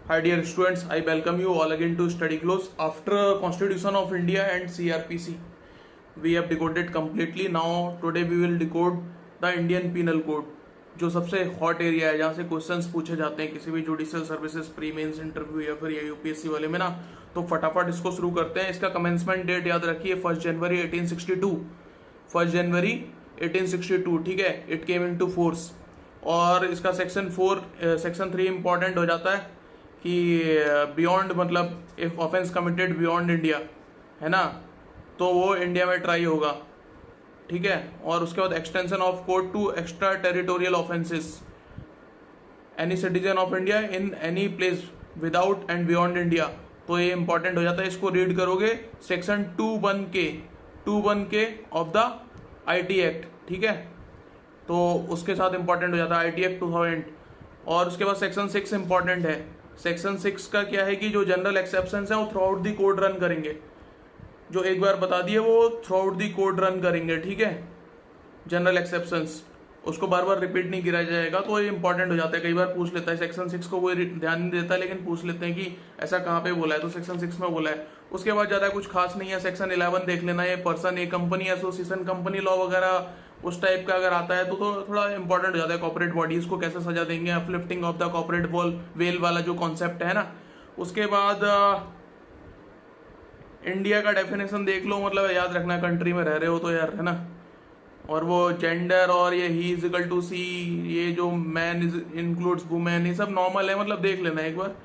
Hi dear students, I welcome you all again to Study Close. After Constitution of India and CRPC, we have decoded completely. Now today we will decode the Indian Penal Code, जो सबसे hot area है जहाँ से questions पूछे जाते हैं किसी भी judicial services pre mains interview या फिर यूपीएससी वाले में ना। तो फटाफट इसको शुरू करते हैं। इसका कमेंसमेंट डेट याद रखिए 1 जनवरी 1862। 1 जनवरी 1862, ठीक है। It came into force. और इसका सेक्शन 3 इंपॉर्टेंट हो जाता है कि बियॉन्ड, मतलब if offence committed beyond India, है ना, तो वो इंडिया में ट्राई होगा, ठीक है। और उसके बाद extension of court to extra territorial offences, any citizen of India in any place without and beyond India, तो ये इंपॉर्टेंट हो जाता है। इसको रीड करोगे section 2(1)(k) of the IT act, ठीक है। तो उसके साथ इंपॉर्टेंट हो जाता है आईटी एक्ट 2000। और उसके बाद सेक्शन 6 इंपॉर्टेंट है। सेक्शन 6 का क्या है कि जो जनरल एक्सेप्शंस है वो through out the code run करेंगे। जो एक बार बता दिए वो through out the code run करेंगे, ठीक है। जनरल एक्सेप्शंस, उसको बार बार रिपीट नहीं किया जाएगा, तो ये इंपॉर्टेंट हो जाता है। कई बार पूछ लेता है सेक्शन 6 को, कोई ध्यान नहीं देता, लेकिन पूछ लेते हैं कि ऐसा कहाँ पे बोला है, तो सेक्शन 6 में बोला है। उसके बाद ज्यादा कुछ खास नहीं है। सेक्शन 11 देख लेना, ये पर्सन, ये कंपनी, एसोसिएशन, कंपनी लॉ वगैरह उस टाइप का अगर आता है तो थोड़ा इंपॉर्टेंट हो जाता है। कॉर्पोरेट बॉडीज को कैसे सजा देंगे, uplifting of the corporate veil वाला जो कॉन्सेप्ट है ना। उसके बाद इंडिया का डेफिनेशन देख लो, मतलब याद रखना कंट्री में रह रहे हो तो यार, है ना। और वो जेंडर और ये ही इज इक्वल टू सी, ये जो मैन इज इंक्लूड्स वुमेन, ये सब नॉर्मल है, मतलब देख लेना एक बार।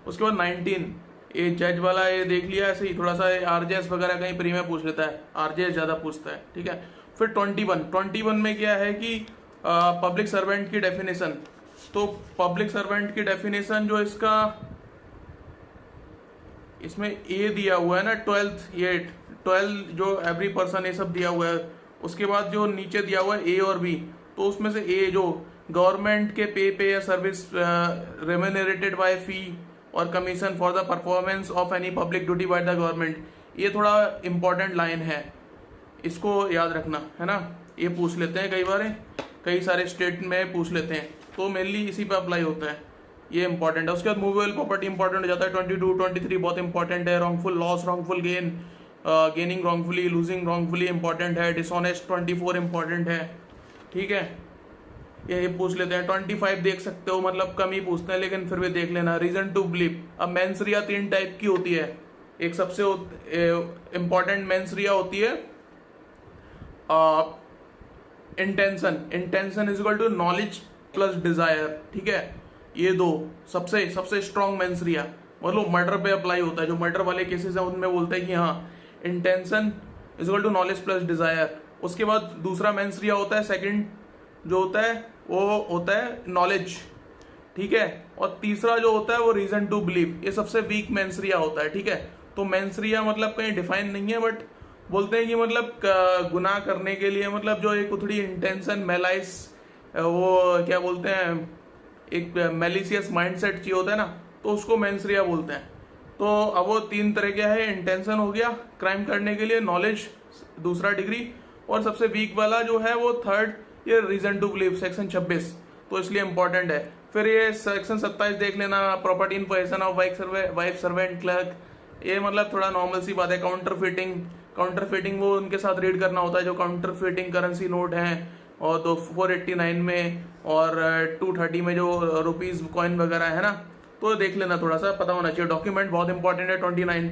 उसके बाद 19 ये जज वाला, ये देख लिया ऐसे ही थोड़ा सा। आरजेएस वगैरह कहीं प्री में पूछ लेता है, आरजेएस ज्यादा पूछता है, ठीक है। फिर 21 में क्या है कि पब्लिक सर्वेंट की डेफिनेशन। तो पब्लिक सर्वेंट की डेफिनेशन जो इसका इसमें ए दिया हुआ है ना, 12 जो एवरी पर्सन, ये सब दिया हुआ है। उसके बाद जो नीचे दिया हुआ है ए और बी, तो उसमें से ए जो गवर्नमेंट के पे या सर्विस रेम्यूनरेटेड बाय फी और commission for the performance of any public duty by the government, ये थोड़ा इंपॉर्टेंट लाइन है, इसको याद रखना, है ना। ये पूछ लेते हैं कई बार, कई सारे स्टेट में पूछ लेते हैं, तो मेनली इसी पे अप्लाई होता है, ये इंपॉर्टेंट है। उसके बाद मूवेबल प्रॉपर्टी इंपॉर्टेंट हो जाता है। 22, 23 बहुत इंपॉर्टेंट है। Wrongful loss, wrongful gain, gaining wrongfully, losing wrongfully important है। डिसऑनेस्ट 24 इंपॉर्टेंट है, ठीक है। ये पूछ लेते हैं। 25 देख सकते हो, मतलब कम ही पूछते हैं, लेकिन फिर भी देख लेना। Reason to believe. अब मेंसरिया 3 टाइप की होती है। एक सबसे इंपॉर्टेंट मेंसरिया होती है intention is equal to knowledge plus desire, ठीक है। ये दो सबसे स्ट्रॉन्ग मेंसरिया, मतलब मर्डर पे अप्लाई होता है। जो मर्डर वाले केसेस हैं उनमें बोलते हैं कि हाँ, intention is equal to knowledge plus desire. उसके बाद दूसरा मेंसरिया होता है, सेकंड जो होता है वो होता है नॉलेज, ठीक है। और तीसरा जो होता है वो रीजन टू बिलीव, ये सबसे वीक मेंसरिया होता है, ठीक है। तो मेंसरिया मतलब कहीं डिफाइन नहीं है, बट बोलते हैं कि मतलब गुनाह करने के लिए, मतलब जो एक उथड़ी इंटेंशन, मेलाइस, वो क्या बोलते हैं, एक मेलिशियस माइंडसेट चाहिए होता है ना, तो उसको मेंसरिया बोलते हैं। तो अब वो 3 तरह के है। इंटेंशन हो गया क्राइम करने के लिए, नॉलेज दूसरा डिग्री, और सबसे वीक वाला जो है वो थर्ड, ये रीजन टू बिलीव, सेक्शन 26, तो इसलिए इंपॉर्टेंट है। फिर ये सेक्शन 27 देख लेना, property in possession of wife servant clerk, ये मतलब थोड़ा नॉर्मल सी बात है। काउंटरफिटिंग वो उनके साथ रीड करना होता है जो काउंटरफिटिंग करेंसी नोट हैं, और तो 489 में और 230 में जो रुपीज कॉइन वगैरह है ना, तो देख लेना, थोड़ा सा पता होना चाहिए। डॉक्यूमेंट बहुत इंपॉर्टेंट है 29।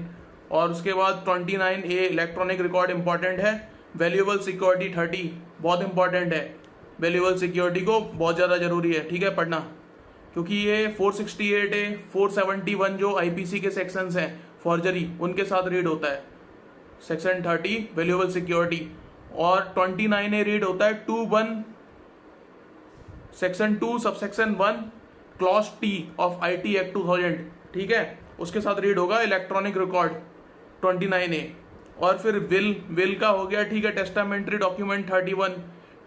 और उसके बाद 29A इलेक्ट्रॉनिक रिकॉर्ड इंपॉर्टेंट है। वैल्यूएबल सिक्योरिटी 30 बहुत इंपॉर्टेंट है। वैल्यूएबल सिक्योरिटी को बहुत ज़्यादा जरूरी है, ठीक है, पढ़ना, क्योंकि ये 468A 471 जो आईपीसी के सेक्शंस हैं फॉर्जरी, उनके साथ रीड होता है। Section 30 valuable security. और 29A रीड होता है 2(1) section 2 subsection 1 clause T of IT act 2000, ठीक है। उसके साथ रीड होगा इलेक्ट्रॉनिक रिकॉर्ड 29A। और फिर विल का हो गया, ठीक है। टेस्टामेंट्री डॉक्यूमेंट 31,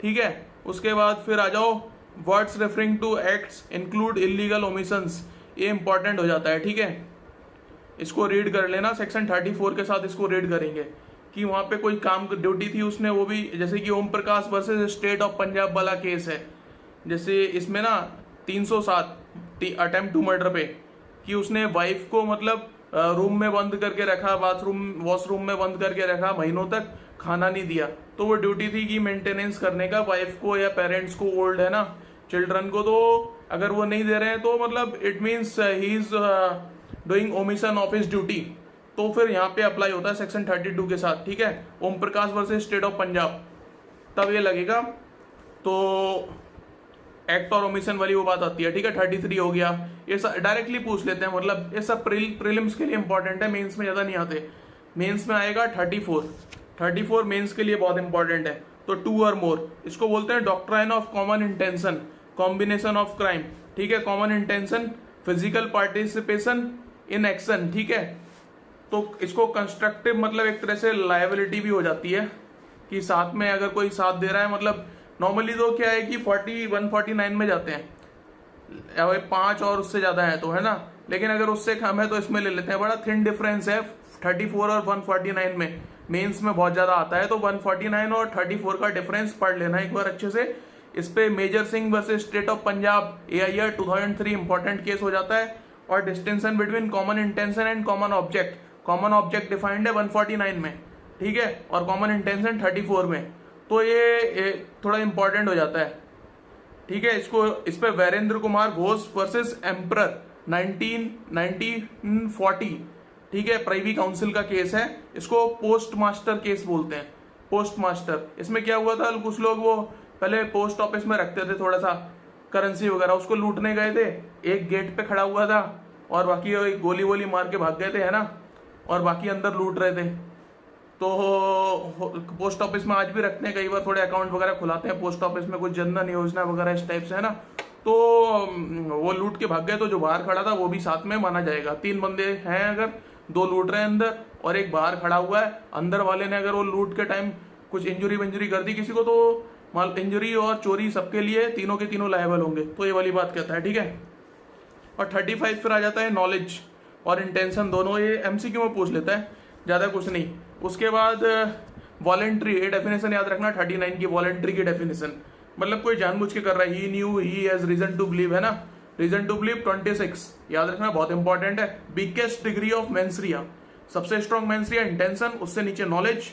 ठीक है। उसके बाद फिर आ जाओ words referring to acts include illegal omissions, ये इंपॉर्टेंट हो जाता है, ठीक है। इसको रीड कर लेना। सेक्शन 34 के साथ इसको रीड करेंगे कि वहां पे कोई काम ड्यूटी थी उसने, वो भी, जैसे कि Om Prakash versus state of Punjab वाला केस है, जैसे इसमें ना 307 अटेम्प्ट टू मर्डर पे, कि उसने वाइफ को मतलब रूम में बंद करके रखा, बाथरूम वॉशरूम में बंद करके रखा, महीनों तक खाना नहीं दिया, तो वो ड्यूटी थी कि मेंटेनेंस करने का वाइफ को या पेरेंट्स को, ओल्ड है ना, चिल्ड्रन को। तो अगर वो नहीं दे रहे हैं तो मतलब it means he is doing omission of his duty. तो फिर यहाँ पे अप्लाई होता है सेक्शन 32 के साथ, ठीक है, Om Prakash versus state of Punjab, तब ये लगेगा। तो एक्ट और ओमिशन वाली वो बात आती है, ठीक है। 33 हो गया, ये सब डायरेक्टली पूछ लेते हैं, मतलब ये सब प्रीलिम्स के लिए इंपॉर्टेंट है, मेंस में ज्यादा नहीं आते। मेंस में आएगा 34 मेंस के लिए बहुत इंपॉर्टेंट है। तो 2 और मोर, इसको बोलते हैं doctrine of common intention, combination of crime, ठीक है। Common intention, physical participation in action, ठीक है। तो इसको कंस्ट्रक्टिव मतलब एक तरह से लायबिलिटी भी हो जाती है कि साथ में अगर कोई साथ दे रहा है, मतलब नॉर्मली तो क्या है कि 149 में जाते हैं, 5 और उससे ज्यादा है तो, है ना। लेकिन अगर उससे कम है तो इसमें ले लेते हैं। बड़ा थिन डिफरेंस है 34 और 149 में, मेंस में बहुत ज्यादा आता है। तो 149 और 34 का डिफरेंस पढ़ लेना एक बार अच्छे से। इस पे major Singh versus state of Punjab AIR 2003 important case हो जाता है। और distinction between common intention and common object, common object defined है 149 में, ठीक है, और कॉमन इंटेंशन 34 में। तो ये थोड़ा इंपॉर्टेंट हो जाता है, ठीक है। इस पे वीरेंद्र कुमार घोष वर्सेस एम्परर 1940, ठीक है, प्राइवी काउंसिल का केस है। इसको पोस्ट मास्टर केस बोलते हैं, पोस्ट मास्टर। इसमें क्या हुआ था, कुछ लोग वो पहले पोस्ट ऑफिस में रखते थे थोड़ा सा करेंसी वगैरह, उसको लूटने गए थे, एक गेट पे खड़ा हुआ था और बाकी गोली वोली मार के भाग गए थे, है ना, और बाकी अंदर लूट रहे थे। तो पोस्ट ऑफिस में आज भी रखते हैं, कई बार थोड़े अकाउंट वगैरह खुलाते हैं पोस्ट ऑफिस में, कुछ जनधन योजना वगैरह इस टाइप से, है ना। तो वो लूट के भाग गए, तो जो बाहर खड़ा था वो भी साथ में माना जाएगा। 3 बंदे हैं, अगर 2 लूट रहे हैं अंदर और एक बाहर खड़ा हुआ है, अंदर वाले ने अगर वो लूट के टाइम कुछ इंजुरी विंजुरी कर दी किसी को, तो माल इंजुरी और चोरी सबके लिए तीनों के तीनों लायबल होंगे। तो ये वाली बात कहता है, ठीक है। और 35 फिर आ जाता है नॉलेज और इंटेंशन दोनों, ये MCQ में पूछ लेता है, ज्यादा कुछ नहीं। उसके बाद वॉलेंट्री, ये डेफिनेशन याद रखना 39 की, वॉलेंट्री की डेफिनेशन, मतलब कोई जानबूझ के कर रहा है, he knew he has reason to believe, है ना, रीजन टू बिलीव 26 याद रखना, बहुत इंपॉर्टेंट है। बिगेस्ट डिग्री ऑफ मेंसरिया, सबसे स्ट्रॉन्ग मेंसरिया इंटेंशन, उससे नीचे नॉलेज,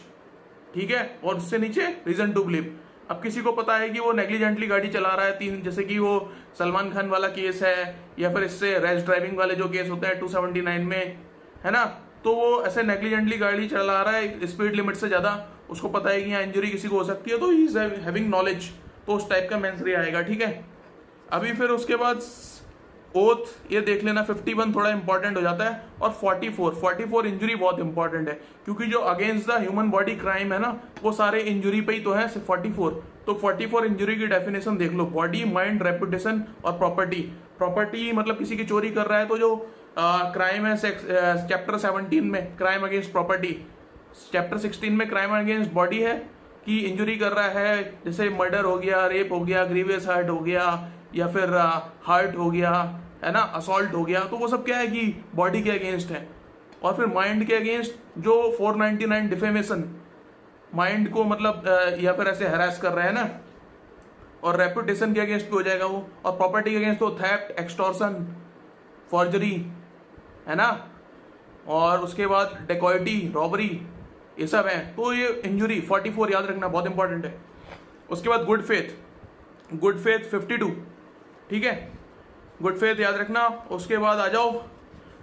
ठीक है, और उससे नीचे रीजन टू बिलीव। अब किसी को पता है कि वो नेग्लिजेंटली गाड़ी चला रहा है, 3 जैसे कि वो सलमान खान वाला केस है, या फिर इससे रैश ड्राइविंग वाले जो केस होते हैं 279 में, है ना, तो वो ऐसे नेग्लिजेंटली गाड़ी चला रहा है स्पीड लिमिट से ज्यादा, उसको पता है कि यहाँ इंजरी किसी को हो सकती है, तो ही इज हैविंग नॉलेज, तो उस टाइप का मेंसरिया आएगा, ठीक है। अभी फिर उसके बाद ओथ, ये देख लेना 51 थोड़ा इंपॉर्टेंट हो जाता है। और 44 इंजरी बहुत इंपॉर्टेंट है, क्योंकि जो against the human body crime है ना, वो सारे इंजरी पे ही तो है, 44। तो 44 इंजरी की डेफिनेशन देख लो, बॉडी, माइंड, रेपुटेशन और प्रॉपर्टी। प्रॉपर्टी मतलब किसी की चोरी कर रहा है, तो जो क्राइम है चैप्टर 17 में क्राइम अगेंस्ट प्रॉपर्टी, चैप्टर 16 में क्राइम अगेंस्ट बॉडी है कि इंजरी कर रहा है, जैसे मर्डर हो गया, रेप हो गया, ग्रीवियस हर्ट हो गया, या फिर हार्ट हो गया, है ना, असॉल्ट हो गया, तो वो सब क्या है कि बॉडी के अगेंस्ट है। और फिर माइंड के अगेंस्ट जो 499 डिफेमेशन, माइंड को मतलब या फिर ऐसे हरास कर रहा है ना, और रेपुटेशन के अगेंस्ट भी हो जाएगा वो। और प्रॉपर्टी के अगेंस्ट तो थेफ्ट, एक्सटॉर्शन, फॉर्जरी, है ना, और उसके बाद डेकॉइटी, रॉबरी, ये सब है। तो ये इंजुरी 44 याद रखना, बहुत इंपॉर्टेंट है। उसके बाद गुड फेथ 52, ठीक है, गुड फेथ याद रखना। उसके बाद आ जाओ,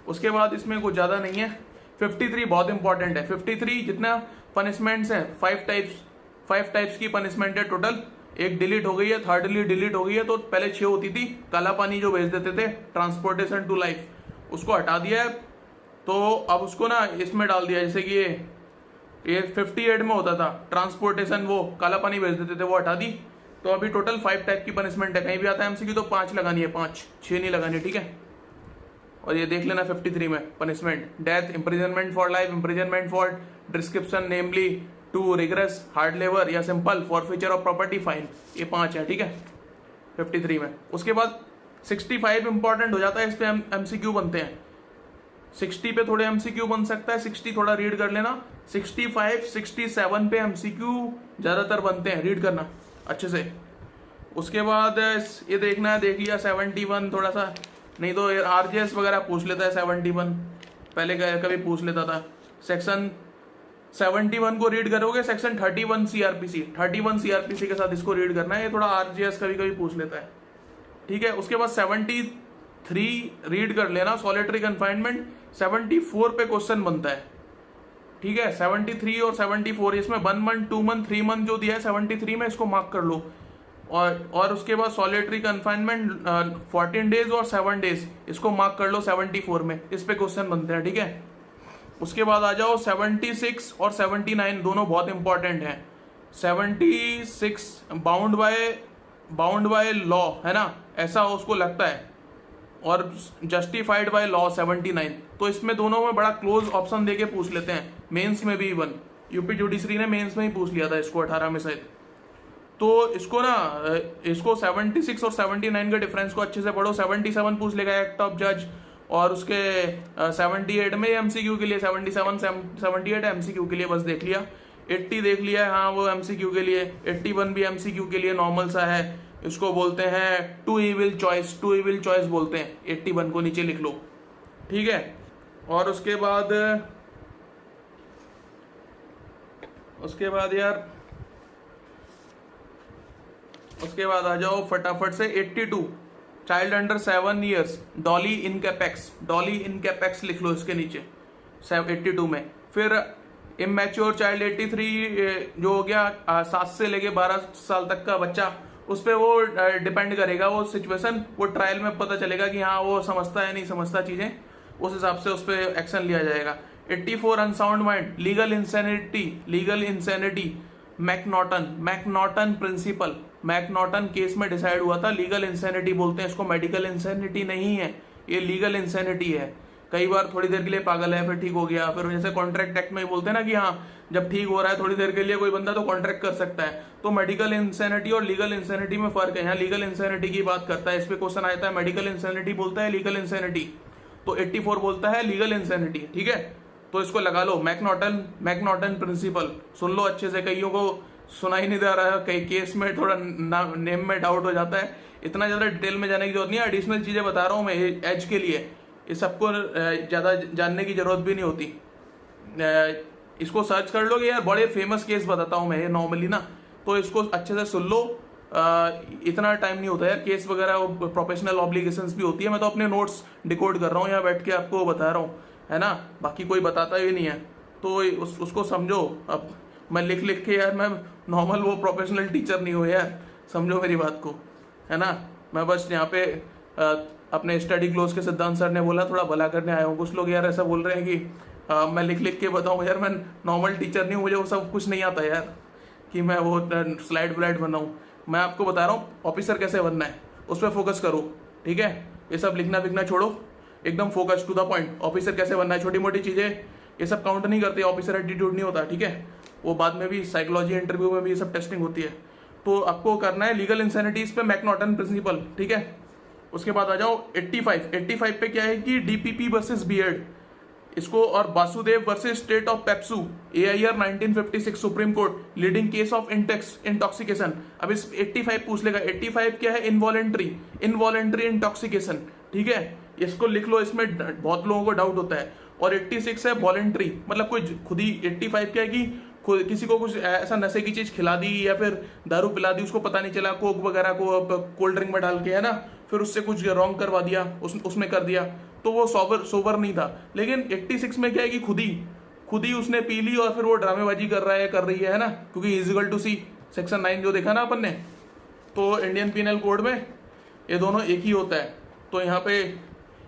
उसके बाद इसमें कुछ ज्यादा नहीं है। 53 बहुत इंपॉर्टेंट है। 53 जितना पनिशमेंट्स है, 5 टाइप्स की पनिशमेंट है टोटल, एक डिलीट हो गई है, थर्डली डिलीट हो गई है, तो पहले 6 होती थी। काला पानी जो भेज देते थे, ट्रांसपोर्टेशन टू लाइफ, उसको हटा दिया है, तो अब उसको ना इसमें डाल दिया, जैसे कि ये 58 में होता था ट्रांसपोर्टेशन, वो काला पानी भेज देते थे, वो हटा दी। तो अभी टोटल 5 टाइप की पनिशमेंट है, कहीं भी आता है MCQ तो 5 लगानी है, 5, 6 नहीं लगानी, ठीक है। और ये देख लेना 53 में punishment, death, imprisonment for life, imprisonment for description namely two rigorous, hard labour या simple, forfeiture of property, fine, ये 5 है, ठीक है 53 में। उसके बाद 65 इंपॉर्टेंट हो जाता है, इस पे MCQ बनते हैं। 60 पे थोड़े MCQ बन सकता है, 60 थोड़ा रीड कर लेना। 65, 67 पे MCQ ज्यादातर बनते हैं, रीड करना अच्छे से। उसके बाद ये देखना है, देख लिया 71 थोड़ा सा नहीं तो आरजेएस वगैरह पूछ लेता है 71, पहले कभी पूछ लेता था। सेक्शन 71 को रीड करोगे, सेक्शन 31 सीआरपीसी के साथ इसको रीड करना है, ये थोड़ा आरजीएस कभी कभी पूछ लेता है, ठीक है। उसके बाद 73 रीड कर लेना, सॉलिटरी कन्फाइनमेंट। 74 पे क्वेश्चन बनता है, ठीक है। 73 और 74 इसमें 1 मंथ 2 मंथ 3 मंथ जो दिया है 73 में, इसको मार्क कर लो। और उसके बाद सॉलिटरी कन्फाइनमेंट 14 डेज और 7 डेज, इसको मार्क कर लो 74 में, इस पे क्वेश्चन बनते हैं, ठीक है। उसके बाद आ जाओ 76 और 79, दोनों बहुत इंपॉर्टेंट हैं। 76 बाउंड बाय लॉ है ना, ऐसा उसको लगता है, और जस्टिफाइड बाय लॉ 79। तो इसमें दोनों में बड़ा क्लोज ऑप्शन देके पूछ लेते हैं, मेंस में भी इवन यूपी जुडिशरी ने मेंस में ही पूछ लिया था इसको 18 में शायद। तो इसको ना, इसको 76 और 79 के डिफरेंस को अच्छे से पढ़ो। 77 पूछ लेगा एक्ट ऑफ जज, और उसके 78 में एमसीक्यू के लिए, 77 78 एमसीक्यू के लिए बस देख लिया। 80 देख लिया, हाँ वो एमसीक्यू के लिए। 81 भी एमसीक्यू के लिए नॉर्मल सा है, इसको बोलते हैं टू इविल चॉइस बोलते हैं। 81 को नीचे लिख लो, ठीक है। और उसके बाद उसके बाद आ जाओ फटाफट से 82, चाइल्ड अंडर 7 years, डॉली इनकैपेक्स लिख लो इसके नीचे 82 में। फिर इमेच्योर चाइल्ड 83 जो हो गया 7 से लेके 12 साल तक का बच्चा, उस पर वो डिपेंड करेगा, वो सिचुएशन, वो ट्रायल में पता चलेगा कि हाँ वो समझता है नहीं समझता चीजें, उस हिसाब से उस पर एक्शन लिया जाएगा। 84 unsound mind, legal insanity, McNaughton principle, McNaughton case में डिसाइड हुआ था, लीगल इंसेनिटी बोलते हैं इसको, मेडिकल इंसेनिटी नहीं है, ये लीगल इंसेनिटी है। कई बार थोड़ी देर के लिए पागल है फिर ठीक हो गया, फिर जैसे कॉन्ट्रैक्ट एक्ट में ही बोलते हैं ना कि हाँ जब ठीक हो रहा है थोड़ी देर के लिए कोई बंदा तो कॉन्ट्रैक्ट कर सकता है। तो मेडिकल इंसेनिटी और लीगल इंसेनिटी में फर्क है, यहाँ लीगल इंसेनिटी की बात करता है, इस पे क्वेश्चन आता है मेडिकल इंसेनिटी बोलता है लीगल इंसेनिटी, तो 84 बोलता है लीगल इंसेनिटी, ठीक है। तो इसको लगा लो, मैकनॉटन प्रिंसिपल, सुन लो अच्छे से, कईयों को सुना ही नहीं दे रहा है, कई केस में थोड़ा नेम में डाउट हो जाता है, इतना ज्यादा डिटेल में जाने की जरूरत नहीं है, एडिशनल चीजें बता रहा हूँ मैं एज के लिए, ये सबको ज्यादा जानने की जरूरत भी नहीं होती। इसको सर्च कर लोगे यार, बड़े फेमस केस बताता हूँ मैं ये नॉर्मली ना, तो इसको अच्छे से सुन लो। इतना टाइम नहीं होता यार, केस वगैरह प्रोफेशनल ऑब्लिगेशंस भी होती है, मैं तो अपने नोट्स डिकोड कर रहा हूँ यहाँ बैठ के आपको बता रहा हूँ, है ना, बाकी कोई बताता ही नहीं है, तो उसको समझो। अब मैं लिख के यार, मैं नॉर्मल वो प्रोफेशनल टीचर नहीं हूँ यार, समझो मेरी बात को, है ना। मैं बस यहाँ पे अपने स्टडी क्लोज के सिद्धांत सर ने बोला थोड़ा भला करने आया हूँ। कुछ लोग यार ऐसा बोल रहे हैं कि मैं लिख के बताऊँ, यार मैं नॉर्मल टीचर नहीं हूँ, मुझे वो सब कुछ नहीं आता यार कि मैं वो स्लाइड व्लाइड बनाऊँ। मैं आपको बता रहा हूँ ऑफिसर कैसे बनना है, उस पर फोकस करो, ठीक है। ये सब लिखना छोड़ो, एकदम focus to the point. Officer कैसे बनना है, छोटी मोटी चीजें ये सब काउंट नहीं करते, ऑफिसर एटीट्यूड नहीं होता, ठीक है। वो बाद में भी साइकोलॉजी इंटरव्यू में भी ये सब टेस्टिंग होती है। तो आपको करना है लीगल इंसेनिटीज पे मैकनॉटन प्रिंसिपल, ठीक है। उसके बाद आ जाओ 85 पे क्या है कि डीपीपी वर्सेस बीएड, इसको, और Vasudev versus state of PEPSU, AIR 1956 supreme court, leading case of intoxication. अब इस 85 पूछ लेगा। 85 क्या है, इनवॉलेंट्री इंटॉक्सिकेशन, ठीक है, इसको लिख लो, इसमें बहुत लोगों को डाउट होता है। और 86 है वॉलेंट्री, मतलब कोई खुद ही। 85 क्या है कि किसी को कुछ ऐसा नशे की चीज खिला दी या फिर दारू पिला दी, उसको पता नहीं चला, कोक वगैरह को कोल्ड ड्रिंक में डाल के, है ना, फिर उससे कुछ रॉन्ग करवा दिया, उसमें कर दिया, तो वो सोबर नहीं था। लेकिन 86 में क्या है कि खुद ही उसने पी ली और फिर वो ड्रामेबाजी कर रही है ना, क्योंकि इजिकल टू सी सेक्शन 9 जो देखा ना अपन ने, तो इंडियन पीनल कोड में ये दोनों एक ही होता है। तो यहाँ पे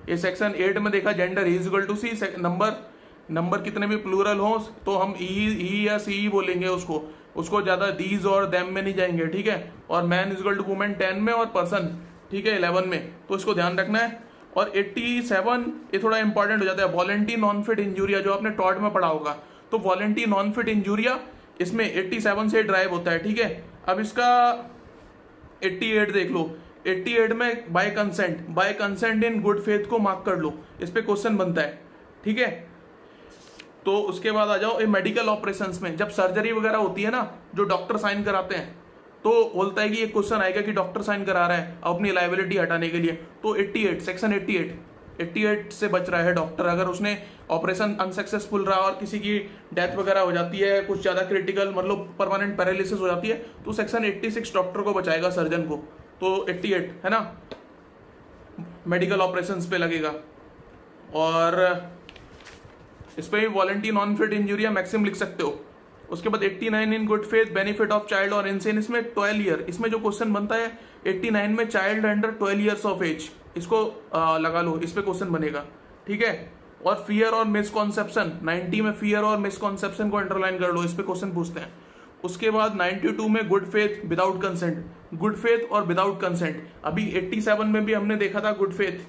ये सेक्शन 8 में देखा, gender is equal to she, number कितने भी प्लूरल हो तो हम ई या सी बोलेंगे उसको ज्यादा दीज और देम में नहीं जाएंगे, ठीक है। और मैन इजिकल टू वुमेन 10 में, और पर्सन, ठीक है, 11 में, तो इसको ध्यान रखना है। और 87 ये थोड़ा इंपॉर्टेंट हो जाता है, वॉलेंटी नॉन फिट इंजूरिया, जो आपने टॉर्ट में पढ़ा होगा। तो वॉलेंटी नॉन फिट इंजूरिया इसमें 87 से ड्राइव होता है, ठीक है। अब इसका 88 देख लो। 88 में bye consent in good faith को मार्क कर लो, इस पे क्वेश्चन बनता है, ठीक है। तो उसके बाद आ जाओ मेडिकल ऑपरेशंस में, जब सर्जरी वगैरह होती है ना, जो डॉक्टर साइन कराते हैं, तो बोलता है कि ये क्वेश्चन आएगा कि डॉक्टर साइन करा रहा है अपनी लाइबिलिटी हटाने के लिए, तो 88 सेक्शन 88 से बच रहा है डॉक्टर। अगर उसने ऑपरेशन अनसक्सेसफुल रहा और किसी की डेथ वगैरह हो जाती है, कुछ ज्यादा क्रिटिकल मतलब परमानेंट पैरालिसिस हो जाती है, तो सेक्शन 86 डॉक्टर को बचाएगा, सर्जन को। तो 88 है ना, मेडिकल ऑपरेशंस पे लगेगा। और इस पे भी वॉलंटी नॉन फिट इंजरी या मैक्सिम लिख सकते हो। उसके बाद 89 in good faith benefit of child और इंसेन, इसमें 12 ईयर, इसमें जो क्वेश्चन बनता है 89 में child under 12 years of age, इसको लगा लो, इस पे क्वेश्चन बनेगा, ठीक है। और फियर और मिसकॉन्सेप्शन, 90 में फियर और मिसकॉन्सेप्शन को अंडरलाइन कर लो, इस पे क्वेश्चन पूछते हैं। उसके बाद 92 में good faith without consent, good faith और विदाउट कंसेंट। अभी 87 में भी हमने देखा था गुड फेथ,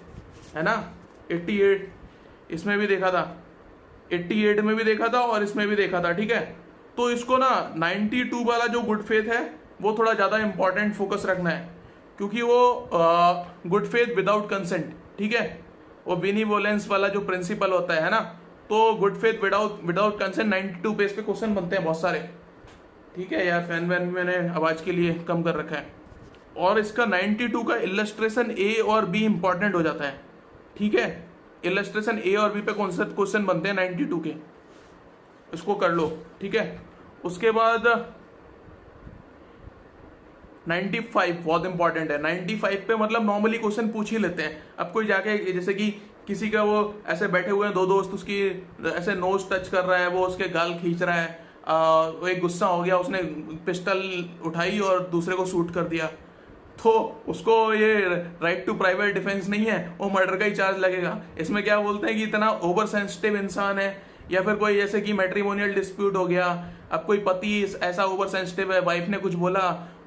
है ना, 88 इसमें भी देखा था, 88 में भी देखा था और इसमें भी देखा था, ठीक है। तो इसको ना 92 वाला जो गुड फेथ है वो थोड़ा ज्यादा इंपॉर्टेंट फोकस रखना है, क्योंकि वो गुड फेथ विदाउट कंसेंट, ठीक है, वो बेनिवोलेंस वाला जो प्रिंसिपल होता है ना, तो good faith without consent 92 page पे क्वेश्चन बनते हैं बहुत सारे, ठीक है। यार फैन वैन मैंने आवाज के लिए कम कर रखा है। और इसका 92 का इलस्ट्रेशन ए और बी इंपॉर्टेंट हो जाता है, ठीक है। इलस्ट्रेशन ए और बी पे क्वेश्चन बनते हैं 92 के, इसको कर लो, ठीक है। उसके बाद 95 बहुत इंपॉर्टेंट है। 95 पे मतलब नॉर्मली क्वेश्चन पूछ ही लेते हैं। अब कोई जाके जैसे कि किसी का वो ऐसे बैठे हुए हैं दो दोस्त, उसकी ऐसे नोज टच कर रहा है, वो उसके गाल खींच रहा है, वो एक गुस्सा हो गया, उसने पिस्टल उठाई और दूसरे को शूट कर दिया, तो उसको ये राइट टू प्राइवेट डिफेंस नहीं है, वो मर्डर का ही चार्ज लगेगा। इसमें क्या बोलते हैं कि इतना ओवर सेंसिटिव इंसान है, या फिर कोई जैसे कि मैट्रिमोनियल डिस्प्यूट हो गया, अब कोई पति ऐसा ओवर सेंसिटिव है, वाइफ ने कुछ बोला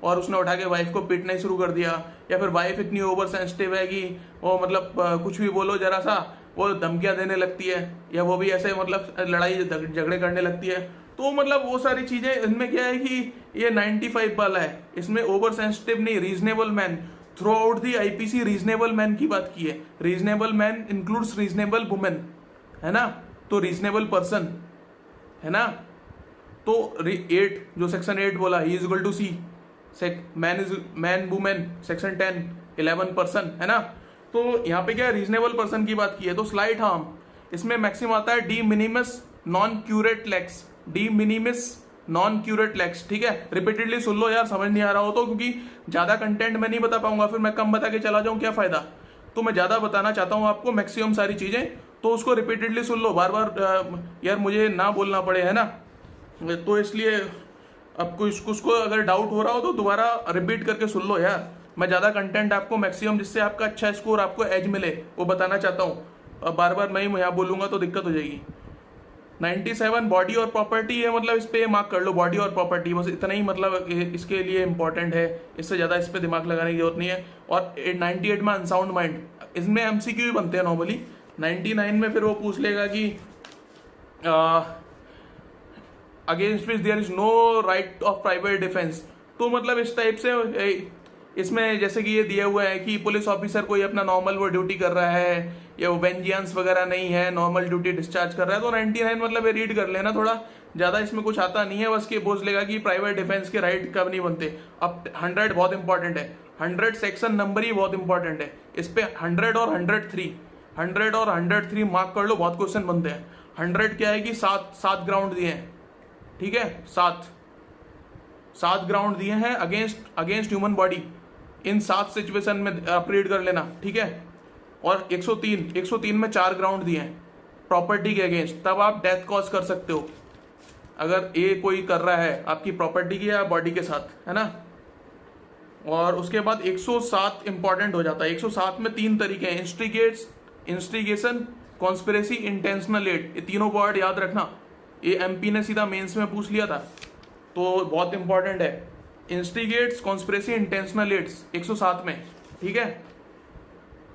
और उसने उठा के वाइफ को पीटना ही शुरू कर दिया, या फिर वाइफ इतनी ओवर सेंसिटिव है कि वो मतलब कुछ भी बोलो जरा सा वो धमकियां देने लगती है, या वो भी ऐसे मतलब लड़ाई झगड़े करने लगती है। तो मतलब वो सारी चीजें, इनमें क्या है कि ये 95 वाला है, इसमें ओवर सेंसिटिव नहीं, reasonable man. Through out the IPC reasonable man की बात की है। Reasonable man includes reasonable women, है ना, तो रीजनेबल पर्सन, है ना। तो 8 जो सेक्शन 8 बोला, he is equal to she, man women section 10 11 person, है ना। तो यहाँ पे क्या रीजनेबल पर्सन की बात की है। तो स्लाइट हार्म, इसमें मैक्सिमम आता है de minimis non curat lex, de minimis non curat lex, ठीक है। रिपीटेडली सुन लो यार, समझ नहीं आ रहा हो तो, क्योंकि ज्यादा कंटेंट मैं नहीं बता पाऊंगा, फिर मैं कम बता के चला जाऊं, क्या फायदा। तो मैं ज्यादा बताना चाहता हूं आपको मैक्सिमम सारी चीजें, तो उसको रिपीटेडली सुन लो, बार बार यार मुझे ना बोलना पड़े, है ना। तो इसलिए अब कुछ अगर डाउट हो रहा हो तो दोबारा रिपीट करके सुन लो यार। मैं ज्यादा कंटेंट आपको मैक्सिमम जिससे आपका अच्छा स्कोर, आपको एज मिले, वो बताना चाहता हूँ। अब बार बार मैं ही यहाँ बोलूंगा तो दिक्कत हो जाएगी। 97 बॉडी और प्रॉपर्टी है, मतलब इस पे मार्क कर लो, बॉडी और प्रॉपर्टी, बस इतना ही मतलब इसके लिए इंपॉर्टेंट है, इससे ज्यादा इस पे दिमाग लगाने की जरूरत नहीं है। और 98 में अनसाउंड माइंड, इसमें एमसीक्यू भी बनते हैं नॉर्मली। 99 में फिर वो पूछ लेगा कि against which there is no right of private defence, तो मतलब इस टाइप से इसमें जैसे कि ये दिया हुआ है कि पुलिस ऑफिसर कोई अपना नॉर्मल वो ड्यूटी कर रहा है, या वो वेंजियंस वगैरह नहीं है, नॉर्मल ड्यूटी डिस्चार्ज कर रहा है, तो 99 मतलब ये रीड कर लेना, थोड़ा ज्यादा इसमें कुछ आता नहीं है, बस ये बोझ लेगा कि प्राइवेट डिफेंस के राइट कब नहीं बनते। अब 100 बहुत इंपॉर्टेंट है, 100 सेक्शन नंबर ही बहुत इंपॉर्टेंट है, इस पे 100 और 103 मार्क कर लो, बहुत क्वेश्चन बनते हैं। 100 क्या है कि 7 ग्राउंड दिए हैं, ठीक है, 7 ग्राउंड दिए हैं अगेंस्ट ह्यूमन बॉडी, इन 7 सिचुएशन में आप रीड कर लेना, ठीक है। और 103 में 4 ग्राउंड दिए हैं प्रॉपर्टी के अगेंस्ट, तब आप डेथ कॉज कर सकते हो अगर ये कोई कर रहा है आपकी प्रॉपर्टी की या बॉडी के साथ, है ना। और उसके बाद 107 इंपॉर्टेंट हो जाता है। 107 में 3 तरीके हैं, इंस्टिगेशन, कॉन्स्पिरेसी, इंटेंशनल एड, ये तीनों वर्ड याद रखना, ये एमपी ने सीधा मेंस में पूछ लिया था, तो बहुत इंपॉर्टेंट है। इंस्टिगेट्स, कॉन्स्पिरेसी, इंटेंशनल एड्स 107 में, ठीक है।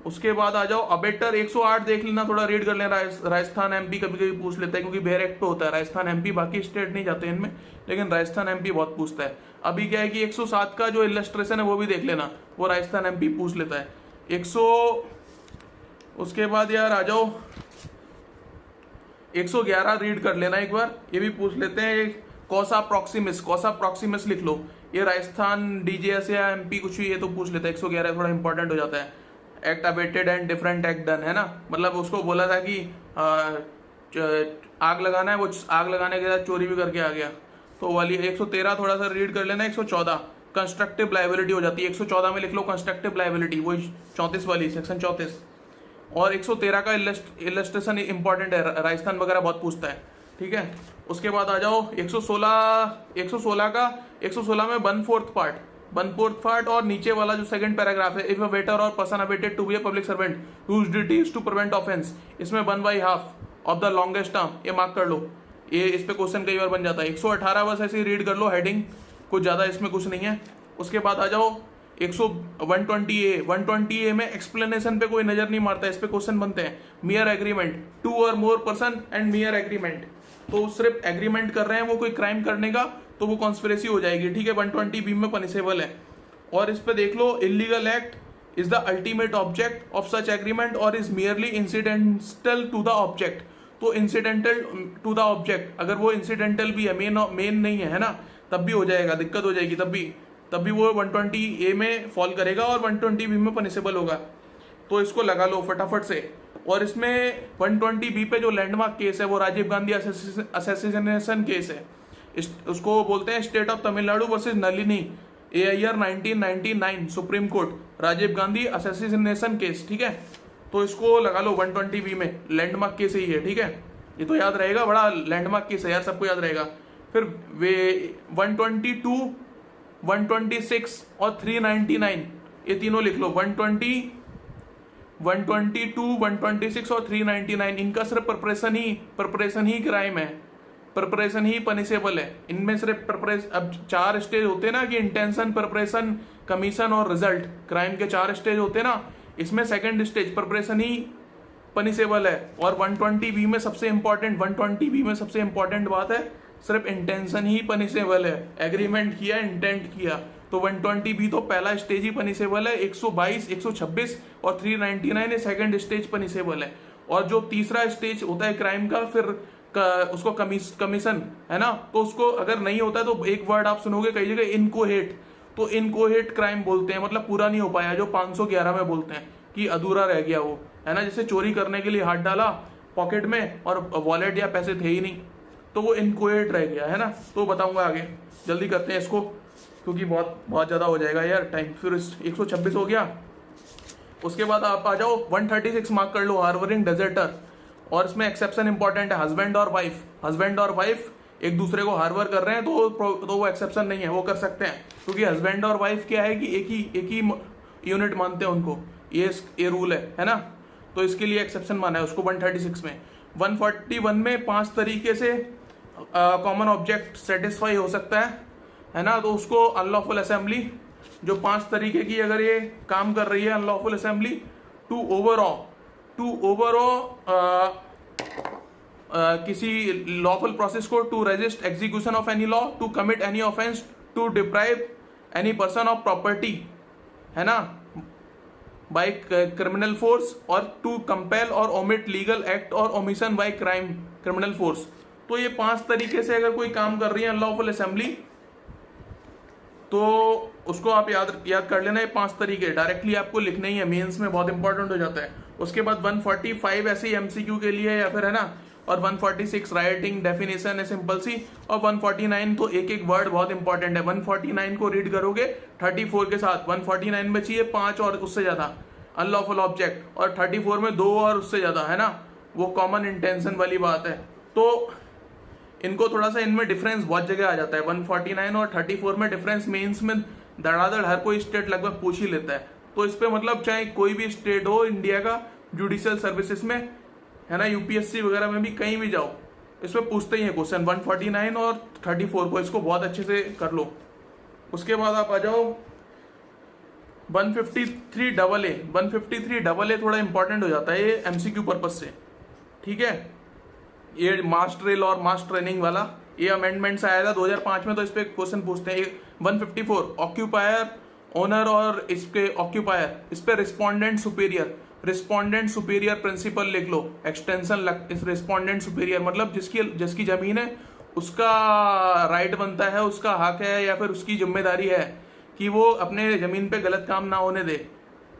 उसके बाद आ जाओ अबेटर, 108 देख लेना, थोड़ा रीड कर लेना। राजस्थान एमपी कभी कभी पूछ लेता है, क्योंकि बेर एक्ट पे होता है राजस्थान एमपी, बाकी स्टेट नहीं जाते इनमें, लेकिन राजस्थान एमपी बहुत पूछता है। अभी क्या है कि 107 का जो इलस्ट्रेशन है वो भी देख लेना, वो राजस्थान एमपी पूछ लेता है। 100 उसके बाद यार आ जाओ 111 रीड कर लेना एक बार, ये भी पूछ लेते हैं। कॉसा प्रॉक्सिमिस लिख लो, ये राजस्थान डीजीएस या एमपी कुछ भी ये तो पूछ लेता है। 111 थोड़ा इंपॉर्टेंट हो जाता है। Act abetted and different act done, है ना, मतलब उसको बोला था कि आग लगाना है, वो आग लगाने के बाद चोरी भी करके आ गया। तो वाली 113 थोड़ा सा रीड कर लेना। 114 कंस्ट्रक्टिव लाइबिलिटी हो जाती है। 114 में लिख लो कंस्ट्रक्टिव लाइबिलिटी, वही 34 वाली, सेक्शन 34। और 113 का इलस्ट्रेशन इंपॉर्टेंट है, राजस्थान वगैरह बहुत पूछता है, ठीक है। उसके बाद आ जाओ 116 का 116 में 1/4 पार्ट और नीचे वाला जो सेकंड पैराग्राफ है, इफ अ वेटर और person abetted to be a public servant whose duty is to prevent offence, इसमें 1/2 ऑफ द लॉन्गेस्ट टर्म, ये मार्क कर लो। ये इस पे क्वेश्चन कई बार बन जाता है। 118 बस ऐसे ही रीड कर लो, हेडिंग कुछ ज्यादा इसमें कुछ नहीं है। उसके बाद आ जाओ 120A में एक्सप्लेनेशन पे कोई नजर नहीं मारता है, इस पे क्वेश्चन बनते हैं। मियर एग्रीमेंट, 2 और मोर पर्सन एंड मियर एग्रीमेंट, तो सिर्फ एग्रीमेंट कर रहे हैं वो कोई क्राइम करने का तो वो कॉन्स्पिरेसी हो जाएगी, ठीक है, 120B में पनिशेबल है। और इस पे देख लो, illegal act is the ultimate object of such agreement और is merely incidental to the object. तो इंसिडेंटल टू द ऑब्जेक्ट, अगर वो इंसिडेंटल भी है, मेन नहीं है ना, तब भी हो जाएगा, दिक्कत हो जाएगी, तब भी वो 120A में फॉल करेगा और 120B में पनिशेबल होगा। तो इसको लगा लो फटाफट से। और इसमें 120B पे जो लैंडमार्क केस है वो राजीव गांधी असैसिनेशन केस है। उसको बोलते हैं state of Tamil Nadu versus Nalini, AIR 1999, supreme court, Rajiv Gandhi assassination case, ठीक है। तो इसको लगा लो 120B में, लैंडमार्क केस ही है, ठीक है, ये तो याद रहेगा, बड़ा लैंडमार्क केस है यार, सबको याद रहेगा। फिर वे 122, 126 और 399 ये तीनों लिख लो। 122, 126 और 399 इनका सिर्फ प्रिपरेशन ही क्राइम है, प्रिपरेशन ही पनिशेबल है। इनमें सिर्फ प्रिपरेशन, अब 4 स्टेज होते हैं ना कि इंटेंशन, प्रिपरेशन, कमीशन और रिजल्ट, क्राइम के 4 स्टेज होते हैं ना, इसमें सेकंड स्टेज प्रिपरेशन ही पनिशेबल है। और 120B में सबसे इंपॉर्टेंट बात है, सिर्फ इंटेंशन ही पनिशेबल है, एग्रीमेंट किया, इंटेंट किया। तो 120B तो पहला स्टेज ही पनिशेबल है, 122, 126 और 399 ये सेकंड स्टेज पनिशेबल है। और जो तीसरा स्टेज होता है क्राइम का, फिर उसको कमीशन है ना, तो उसको अगर नहीं होता है तो एक वर्ड आप सुनोगे कई जगह, इनकोहेट, तो इनकोहेट क्राइम बोलते हैं, मतलब पूरा नहीं हो पाया, जो 511 में बोलते हैं कि अधूरा रह गया वो, है ना, जैसे चोरी करने के लिए हाथ डाला पॉकेट में और वॉलेट या पैसे थे ही नहीं, तो वो इनकोहेट रह गया, है ना। तो बताऊंगा आगे, जल्दी करते हैं इसको क्योंकि बहुत ज्यादा हो जाएगा यार टाइम। फिर 126 हो गया। उसके बाद आप आ जाओ 136 मार्क कर लो, हार्बरिंग डेजर्टर, और इसमें एक्सेप्शन इंपॉर्टेंट है, हस्बैंड और वाइफ एक दूसरे को हार्बर कर रहे हैं तो वो एक्सेप्शन नहीं है, वो कर सकते हैं, क्योंकि हस्बैंड और वाइफ क्या है कि एक ही यूनिट मानते हैं उनको, ये रूल है ना, तो इसके लिए एक्सेप्शन माना है उसको 136 में। 141 में 5 तरीके से कॉमन ऑब्जेक्ट सेटिस्फाई हो सकता है ना, तो उसको अनलॉफुल असेंबली, जो 5 तरीके की अगर ये काम कर रही है अनलॉफुल असेंबली, टू ओवरऑ किसी लॉफुल प्रोसेस को, to resist execution of any law, to commit any offence, to deprive any person of property, है ना, बाय क्रिमिनल फोर्स, और टू कंपेल और ओमिट लीगल एक्ट और ओमिशन बाय क्रिमिनल फोर्स। तो ये 5 तरीके से अगर कोई काम कर रही है अनलॉफुल असेंबली तो उसको आप याद कर लेना, ये 5 तरीके डायरेक्टली आपको लिखने ही है, मेंस में बहुत इंपॉर्टेंट हो जाता है। उसके बाद 145 ऐसे ही MCQ के लिए या फिर, है ना, और 146 राइटिंग डेफिनेशन है सिंपल सी, और 149 तो एक वर्ड बहुत इंपॉर्टेंट है, 149 को रीड करोगे 34 के साथ। 149 में चाहिए 5 और उससे ज्यादा अनलॉफुल ऑब्जेक्ट, और 34 में 2 और उससे ज्यादा, है ना, वो कॉमन इंटेंशन वाली बात है। तो इनको थोड़ा सा, इनमें डिफरेंस बहुत जगह आ जाता है, 149 और 34 में डिफरेंस मेंस में धड़ाधड़ हर कोई स्टेट लगभग पूछ ही लेता है। तो इस पे मतलब चाहे कोई भी स्टेट हो इंडिया का, जुडिशियल सर्विसेज में, है ना, UPSC वगैरह में भी कहीं भी जाओ, इसमें पूछते ही है क्वेश्चन 149 और 34 को, इसको बहुत अच्छे से कर लो। उसके बाद आप आ जाओ 153AA। 153AA थोड़ा इंपॉर्टेंट हो जाता है ये MCQ पर्पज से, ठीक है। ये मास ड्रिल और मास ट्रेनिंग वाला ये अमेंडमेंट्स आया था 2005 में, तो इस पे क्वेश्चन पूछते हैं। 154 ऑक्यूपायर ओनर और इसके ऑक्यूपायर, इस पे रिस्पोंडेंट सुपीरियर प्रिंसिपल लिख लो, एक्सटेंशन इस रिस्पोंडेंट सुपीरियर, मतलब जिसकी जमीन है उसका राइट बनता है, उसका हक है या फिर उसकी जिम्मेदारी है कि वो अपने जमीन पे गलत काम ना होने दे,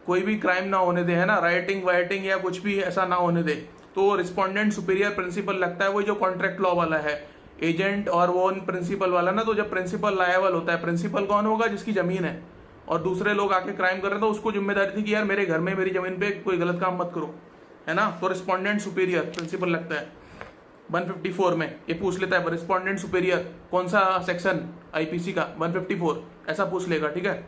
कोई भी क्राइम ना होने दे, है ना, राइटिंग वाइटिंग या कुछ भी ऐसा ना होने दे। तो रिस्पोंडेंट सुपीरियर प्रिंसिपल लगता है, वो जो कॉन्ट्रैक्ट लॉ वाला है, एजेंट और वो प्रिंसिपल वाला ना। तो जब प्रिंसिपल लायबल होता है, प्रिंसिपल कौन होगा, जिसकी जमीन है और दूसरे लोग आके क्राइम कर रहे हैं, तो उसको जिम्मेदारी थी कि यार मेरे घर में मेरी जमीन पे कोई गलत काम मत करो, है ना। तो रिस्पोंडेंट सुपीरियर प्रिंसिपल लगता है 154 में। ये पूछ लेता है रिस्पोंडेंट सुपीरियर कौन सा सेक्शन आईपीसी का, 154 ऐसा पूछ लेगा, ठीक है।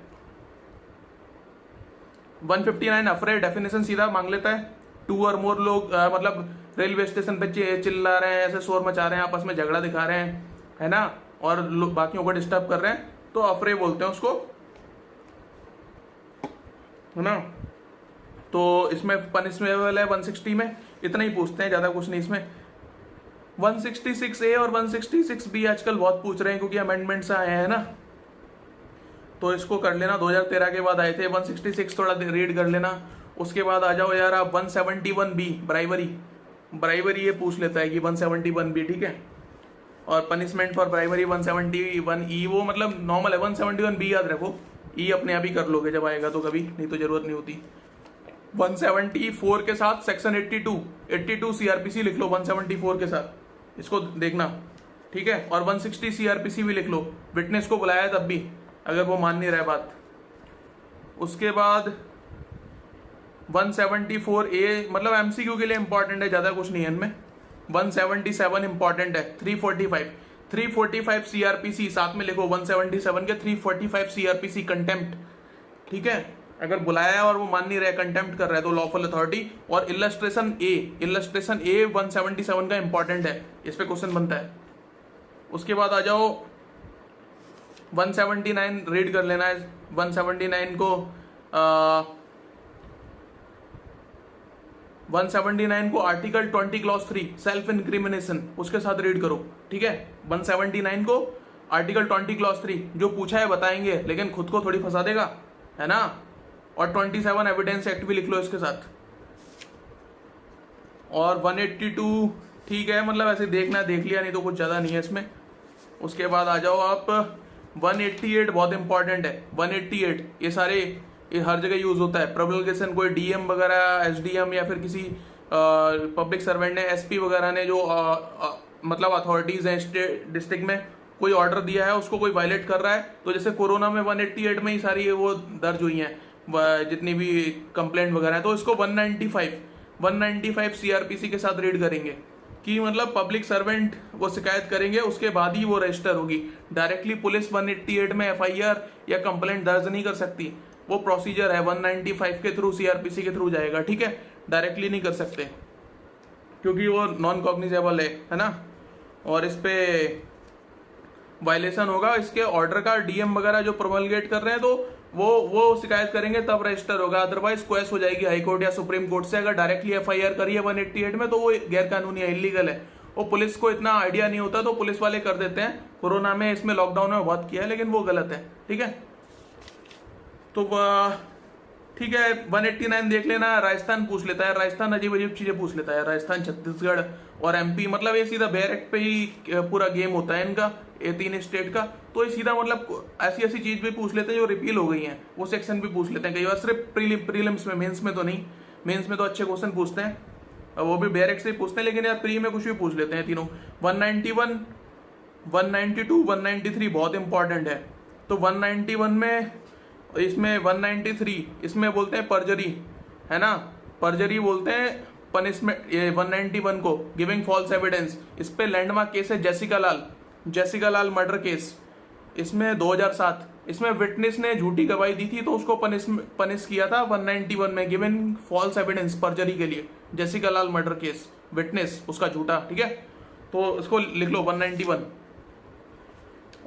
159 अफरे डेफिनेशन सीधा मांग लेता है, 2 और मोर लोग मतलब रेलवे स्टेशन पे चिल्ला रहे हैं, ऐसे शोर मचा रहे हैं, आपस में झगड़ा दिखा रहे हैं, है ना, और बाकियों को डिस्टर्ब कर रहे हैं, तो अफरे बोलते हैं उसको, है ना। तो इसमें पनिशमेबल है 160 में, इतना ही पूछते हैं, ज्यादा कुछ नहीं इसमें। 166A और 166B आजकल बहुत पूछ रहे हैं क्योंकि अमेंडमेंट्स आए हैं ना, तो इसको कर लेना, 2013 के बाद आए थे। 166 थोड़ा रीड कर लेना। उसके बाद आ जाओ यार आप 171B ब्राइवरी ये पूछ लेता है कि 171B, ठीक है। और पनिशमेंट फॉर ब्राइवरी 171E, वो मतलब नॉर्मल है। 171B याद रखो, ई अपने आप ही कर लोगे जब आएगा तो, कभी नहीं तो जरूरत नहीं होती। 174 के साथ सेक्शन 82 सीआरपीसी लिख लो 174 के साथ, इसको देखना, ठीक है। और 160 सीआरपीसी भी लिख लो, विटनेस को बुलाया है तब भी अगर वो मान नहीं रहा बात। उसके बाद 174A मतलब एमसीक्यू के लिए इंपॉर्टेंट है, ज्यादा कुछ नहीं है इनमें। 177 इंपॉर्टेंट है। 345 सीआरपीसी साथ में लिखो, 177 के 345 सीआरपीसी कंटेम्प्ट, ठीक है। अगर बुलाया है और वो मान नहीं रहा, कंटेम्प्ट कर रहा है, तो लॉफुल अथॉरिटी। और इलस्ट्रेशन ए 177 का इंपॉर्टेंट है, इस पे क्वेश्चन बनता है। उसके बाद आ जाओ 179 रीड कर लेना है। 179 को 179 को आर्टिकल 20 क्लॉज 3 सेल्फ इंक्रिमिनेशन उसके साथ रीड करो, ठीक है। 179 को आर्टिकल 20 क्लॉज 3 जो पूछा है बताएंगे, लेकिन खुद को थोड़ी फंसा देगा, है ना। और 27 एविडेंस एक्ट भी लिख लो इसके साथ। और 182 ठीक है, मतलब ऐसे देखना देख लिया, नहीं तो कुछ ज्यादा नहीं है इसमें। उसके बाद आ जाओ आप 188 बहुत इंपॉर्टेंट है। 188 ये हर जगह यूज होता है। प्रोबलगेशन कोई डीएम वगैरह, एसडीएम या फिर किसी पब्लिक सर्वेंट ने, एसपी वगैरह ने, जो मतलब अथॉरिटीज हैं स्टेट डिस्ट्रिक्ट में, कोई ऑर्डर दिया है, उसको कोई वायलेट कर रहा है, तो जैसे कोरोना में 188 में ही सारी वो दर्ज हुई हैं जितनी भी कंप्लेंट वगैरह है, तो इसको 195 सीआरपीसी के साथ रीड करेंगे कि मतलब पब्लिक सर्वेंट वो शिकायत करेंगे, उसके बाद ही वो रजिस्टर होगी। डायरेक्टली पुलिस 188 में एफआईआर या कंप्लेंट दर्ज नहीं कर सकती, वो प्रोसीजर है 195 के थ्रू, सीआरपीसी के थ्रू जाएगा, ठीक है। डायरेक्टली नहीं कर सकते क्योंकि वो नॉन कॉग्निजेबल है ना। और इस पे वायलेशन होगा इसके ऑर्डर का, डीएम वगैरह जो प्रोमलगेट कर रहे हैं, तो वो शिकायत करेंगे तब रजिस्टर होगा, अदरवाइज क्वेस हो जाएगी हाई कोर्ट या सुप्रीम कोर्ट से। अगर डायरेक्टली एफआईआर करी है 188 में, तो वो गैर कानूनी है, इलीगल है। वो पुलिस को इतना आइडिया नहीं होता, तो पुलिस वाले कर देते हैं। कोरोना में, इसमें लॉकडाउन में बहुत किया है, लेकिन वो गलत है, ठीक है। तो ठीक है, 189 देख लेना। राजस्थान पूछ लेता है, राजस्थान अजीब अजीब चीजें पूछ लेता है। राजस्थान, छत्तीसगढ़ और एमपी, मतलब ये सीधा बैरक पे ही पूरा गेम होता है इनका, ये 3 स्टेट का। तो ये सीधा मतलब ऐसी ऐसी चीज भी पूछ लेते हैं जो रिपील हो गई हैं, वो सेक्शन भी पूछ लेते हैं कई बार, सिर्फ प्रीलिम्स में, मेंस में तो नहीं। मेंस में तो अच्छे क्वेश्चन पूछते हैं, वो भी बैरक से ही पूछते हैं, लेकिन यार प्री में कुछ भी पूछ लेते हैं तीनों। 191, 192, 193 बहुत इंपॉर्टेंट है। तो 191 में, इसमें 193 इसमें बोलते हैं परजरी, है ना, परजरी बोलते हैं पनिशमेंट। ये 191 को गिविंग फॉल्स एविडेंस, इस पे लैंडमार्क केस है जेसिका लाल मर्डर केस, इसमें 2007। इसमें विटनेस ने झूठी गवाही दी थी, तो उसको पनिश किया था 191 में, गिविंग फॉल्स एविडेंस परजरी के लिए। जेसिका लाल मर्डर केस, विटनेस उसका झूठा, ठीक है। तो इसको लिख लो 191।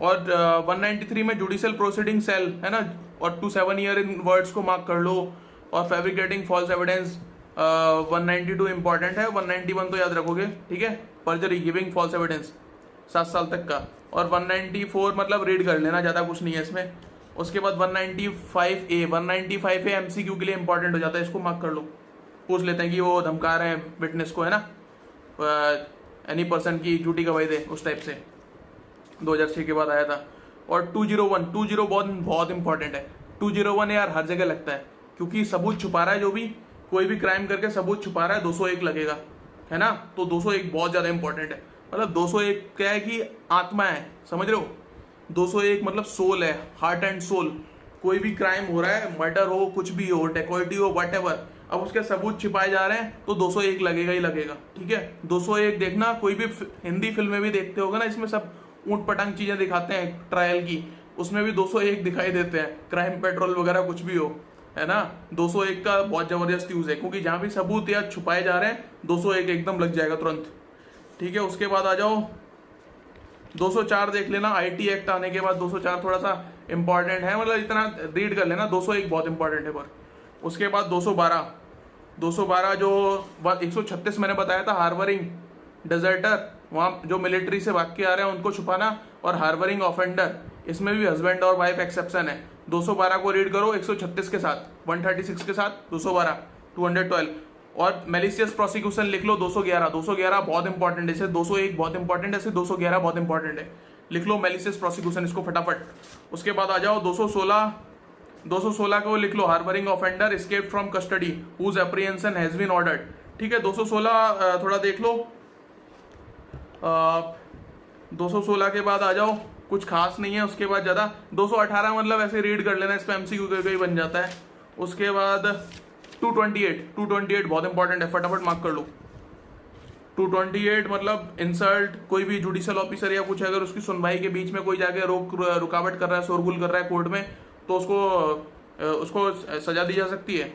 और 193 में जुडिशियल प्रोसीडिंग सेल, है ना, और 2 7 ईयर इन वर्ड्स को मार्क कर लो। और फैब्रिकेटिंग फॉल्स एविडेंस 192 इंपॉर्टेंट है, 191 तो याद रखोगे, ठीक है। परजरी, गिविंग फॉल्स एविडेंस 7 साल तक का। और 194 मतलब रीड कर लेना, ज्यादा कुछ नहीं है इसमें। उसके बाद 195A एमसीक्यू के लिए इंपॉर्टेंट हो जाता है, इसको मार्क कर लो। पूछ लेते हैं कि वो धमका रहे हैं विटनेस को, है ना, एनी पर्सन की झूठी गवाही दे, उस टाइप से। 2006 के बाद आया था। और 201 बहुत बहुत इंपॉर्टेंट है। 201 यार हर जगह लगता है, क्योंकि सबूत छुपा रहा है, जो भी कोई भी क्राइम करके सबूत छुपा रहा है 201 लगेगा, है ना। तो 201 बहुत ज्यादा इंपॉर्टेंट है। मतलब 201 क्या है कि आत्मा है, समझ रहे हो। 201 मतलब सोल है, हार्ट एंड सोल। कोई भी क्राइम हो रहा है, मर्डर हो, कुछ भी हो, डेकोइटी हो, व्हाटएवर, अब उसके सबूत छिपाए जा रहे हैं तो 201 लगेगा ही लगेगा, ठीक है। 201 देखना, कोई भी हिंदी फिल्म में भी देखते होगा ना, इसमें सब ऊंट पटांग चीजें दिखाते हैं ट्रायल की, उसमें भी 201 दिखाई देते हैं, क्राइम पेट्रोल वगैरह कुछ भी हो, है ना। 201 का बहुत जबरदस्त यूज है, क्योंकि जहां भी सबूत या छुपाए जा रहे हैं 201 एकदम लग जाएगा तुरंत, ठीक है। उसके बाद आ जाओ 204 देख लेना। आईटी एक्ट आने के बाद 204 थोड़ा सा इंपॉर्टेंट है, मतलब इतना रीड कर लेना। 201 बहुत इंपॉर्टेंट है पर। उसके बाद 212 जो 136 मैंने बताया था, हार्बरिंग डिजर्टर, वहाँ जो मिलिट्री से भाग के आ रहे हैं उनको छुपाना, और हार्बरिंग ऑफेंडर, इसमें भी हस्बैंड और वाइफ एक्सेप्शन है। 212 को रीड करो 136 के साथ, 136 के साथ 212, 212। और मेलिशियस प्रोसिक्यूशन लिख लो 211 बहुत इंपॉर्टेंट है। जैसे 201 बहुत इंपॉर्टेंट है, ऐसे 211 बहुत इंपॉर्टेंट है। लिख लो मेलिशियस प्रोसिक्यूशन, इसको फटाफट। उसके बाद आ जाओ 216 को लिख लो, harbouring offender escaped from custody whose apprehension has been ordered, ठीक है। 216 थोड़ा देख लो। 216 के बाद आ जाओ, कुछ खास नहीं है उसके बाद ज्यादा। 218 मतलब ऐसे रीड कर लेना, इस पे एमसीक्यू कहीं बन जाता है। उसके बाद 228 बहुत इंपॉर्टेंट है, फटाफट मार्क कर लो। 228 मतलब इंसल्ट, कोई भी जुडिशियल ऑफिसर या कुछ अगर उसकी सुनवाई के बीच में कोई जाके रुकावट कर रहा है, शोरगुल कर रहा है कोर्ट में, तो उसको सजा दी जा सकती है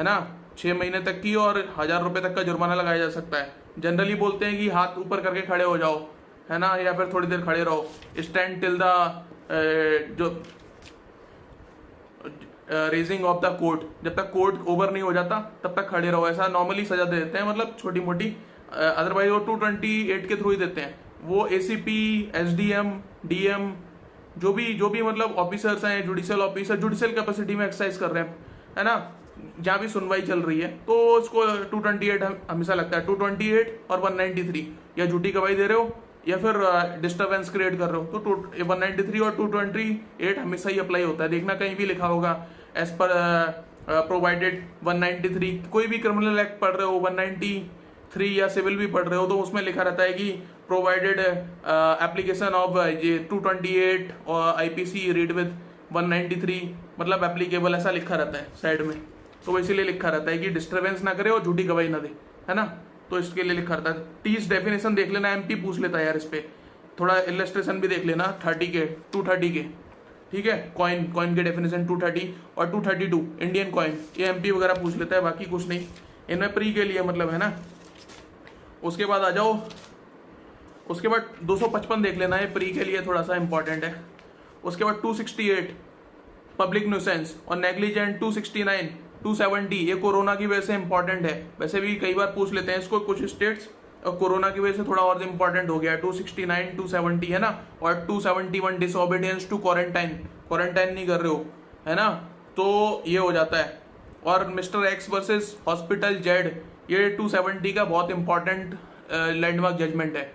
ना, 6 महीने तक की, और 1000 रुपए तक का जुर्माना लगाया जा सकता है। जनरली बोलते हैं कि हाथ ऊपर करके खड़े हो जाओ, है ना, या फिर थोड़ी देर खड़े रहो, स्टैंड टिल द जो रेजिंग ऑफ द कोर्ट, जब तक कोर्ट ओवर नहीं हो जाता तब तक खड़े रहो, ऐसा नॉर्मली सजा दे देते हैं, मतलब छोटी मोटी। अदरवाइज वो 228 के थ्रू ही देते हैं। वो एसीपी, एसडीएम, डीएम, जो भी मतलब ऑफिसर्स हैं, जुडिशियल ऑफिसर, जुडिशियल कैपेसिटी में एक्सरसाइज कर रहे हैं, है ना, जहां भी सुनवाई चल रही है, तो उसको 228 हमेशा लगता है। 228 और 193, या झूठी गवाही दे रहे हो या फिर डिस्टर्बेंस क्रिएट कर रहे हो, तो 193 और 228 हमेशा ही अप्लाई होता है। देखना कहीं भी लिखा होगा एज पर प्रोवाइडेड 193, कोई भी क्रिमिनल एक्ट पढ़ रहे हो, 193 या सिविल भी पढ़ रहे हो, तो उसमें लिखा रहता है कि प्रोवाइडेड एप्लीकेशन ऑफ ये 228 और आईपीसी रीड विद 193, मतलब एप्लीकेबल, ऐसा लिखा रहता है साइड में। तो इसीलिए लिखा रहता है कि डिस्टर्बेंस ना करे और झूठी गवाही ना दे, है ना, तो इसके लिए लिखा रहता है। 30 डेफिनेशन देख लेना, एमपी पूछ लेता है यार, इस पे थोड़ा इलस्ट्रेशन भी देख लेना 230 के, ठीक है। कॉइन के डेफिनेशन 230 और 232 इंडियन कॉइन, ये एमपी वगैरह पूछ लेता है, बाकी कुछ नहीं, इनमें प्री के लिए मतलब, है ना। उसके बाद आ जाओ, उसके बाद 255 देख लेना है, प्री के लिए थोड़ा सा इंपॉर्टेंट है। उसके बाद 268 पब्लिक न्यूसेंस और नेग्लिजेंट, 269, 270 ये कोरोना की वजह से इंपॉर्टेंट है, वैसे भी कई बार पूछ लेते हैं इसको कुछ स्टेट्स, और कोरोना की वजह से थोड़ा और इंपॉर्टेंट हो गया। 269, 270 है ना, और 271 डिसओबीडियंस टू क्वारंटाइन नहीं कर रहे हो, है ना, तो ये हो जाता है। और mister x versus hospital Z, ये 270 का बहुत इंपॉर्टेंट लैंडमार्क जजमेंट है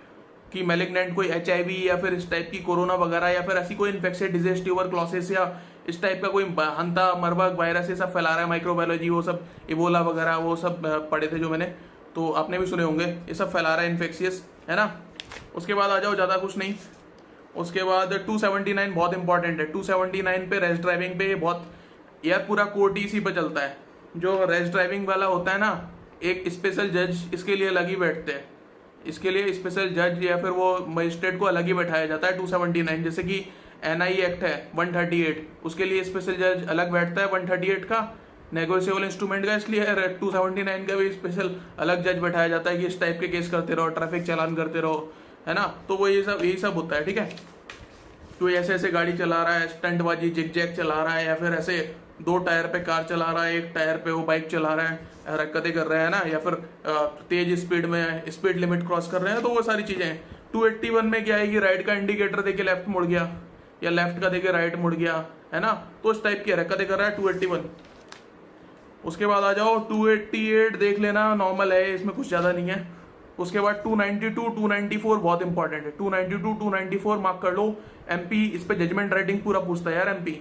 कि मैलिग्नेंट कोई HIV या फिर इस टाइप की कोरोना वगैरह, या फिर ऐसी कोई इन्फेक्शन डिजीज, ट्यूबरक्लोसिस या इस टाइप का कोई हंता मरबग वायरस ये सब फैला रहा है, माइक्रोबायोलॉजी वो सब, इबोला वगैरह वो सब पढ़े थे जो मैंने, तो आपने भी सुने होंगे, ये सब फैला रहा है इन्फेक्शियस, है ना। उसके बाद आ जाओ, ज़्यादा कुछ नहीं। उसके बाद 279 बहुत इंपॉर्टेंट है। 279 पे रेस ड्राइविंग पे, ये बहुत यार पूरा कोर्ट इसी पे चलता है। जो रेस ड्राइविंग वाला होता है ना, एक स्पेशल जज इसके लिए अलग ही बैठते हैं, इसके लिए स्पेशल जज या फिर वो मजिस्ट्रेट को अलग ही बैठाया जाता है 279। जैसे कि NI एक्ट है 138, उसके लिए स्पेशल जज अलग बैठता है 138 का, नेगोशिएबल इंस्ट्रूमेंट का, इसलिए 279 का भी स्पेशल अलग जज बैठाया जाता है कि इस टाइप के केस करते रहो, ट्रैफिक चालान करते रहो, है ना। तो वो यही सब होता है, ठीक है। तो ऐसे ऐसे गाड़ी चला रहा है, स्टंटबाजी जिग जैग चला रहा है, या फिर ऐसे 2 टायर पे कार चला रहा है, 1 टायर पे वो बाइक चला रहा है, हरकतें कर रहे हैं ना, या फिर तेज स्पीड में स्पीड लिमिट क्रॉस कर रहे हैं, तो वो सारी चीजें हैं। 281 में क्या है कि राइट का इंडिकेटर देके लेफ्ट मुड़ गया, या लेफ्ट का देके राइट मुड़ गया, है ना, तो इस टाइप की हरकतें कर रहा है 281। उसके बाद आ जाओ 288 देख लेना, नॉर्मल है, इसमें कुछ ज्यादा नहीं है। उसके बाद 292 294 बहुत इंपॉर्टेंट है, 292 294 मार्क कर लो। एमपी इस पे जजमेंट राइटिंग पूरा पूछता है यार, एमपी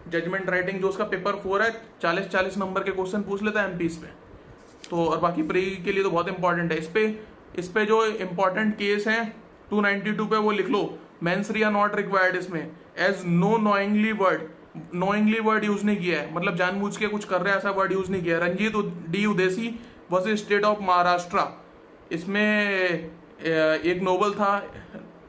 जजमेंट राइटिंग जो उसका पेपर 4 है 40 नंबर के क्वेश्चन पूछ लेता है एमपी इस पे। तो और बाकी प्री के लिए तो बहुत इंपॉर्टेंट है। इस पे जो इंपॉर्टेंट केस है 292 पे वो लिख लो, मेंस आर नॉट रिक्वायर्ड इसमें, as no knowingly word use नहीं किया है, मतलब जानबूझ के कुछ कर रहे हैं ऐसा वर्ड यूज नहीं किया है। Ranjit D Udeshi versus state of Maharashtra, इसमें एक नोबल था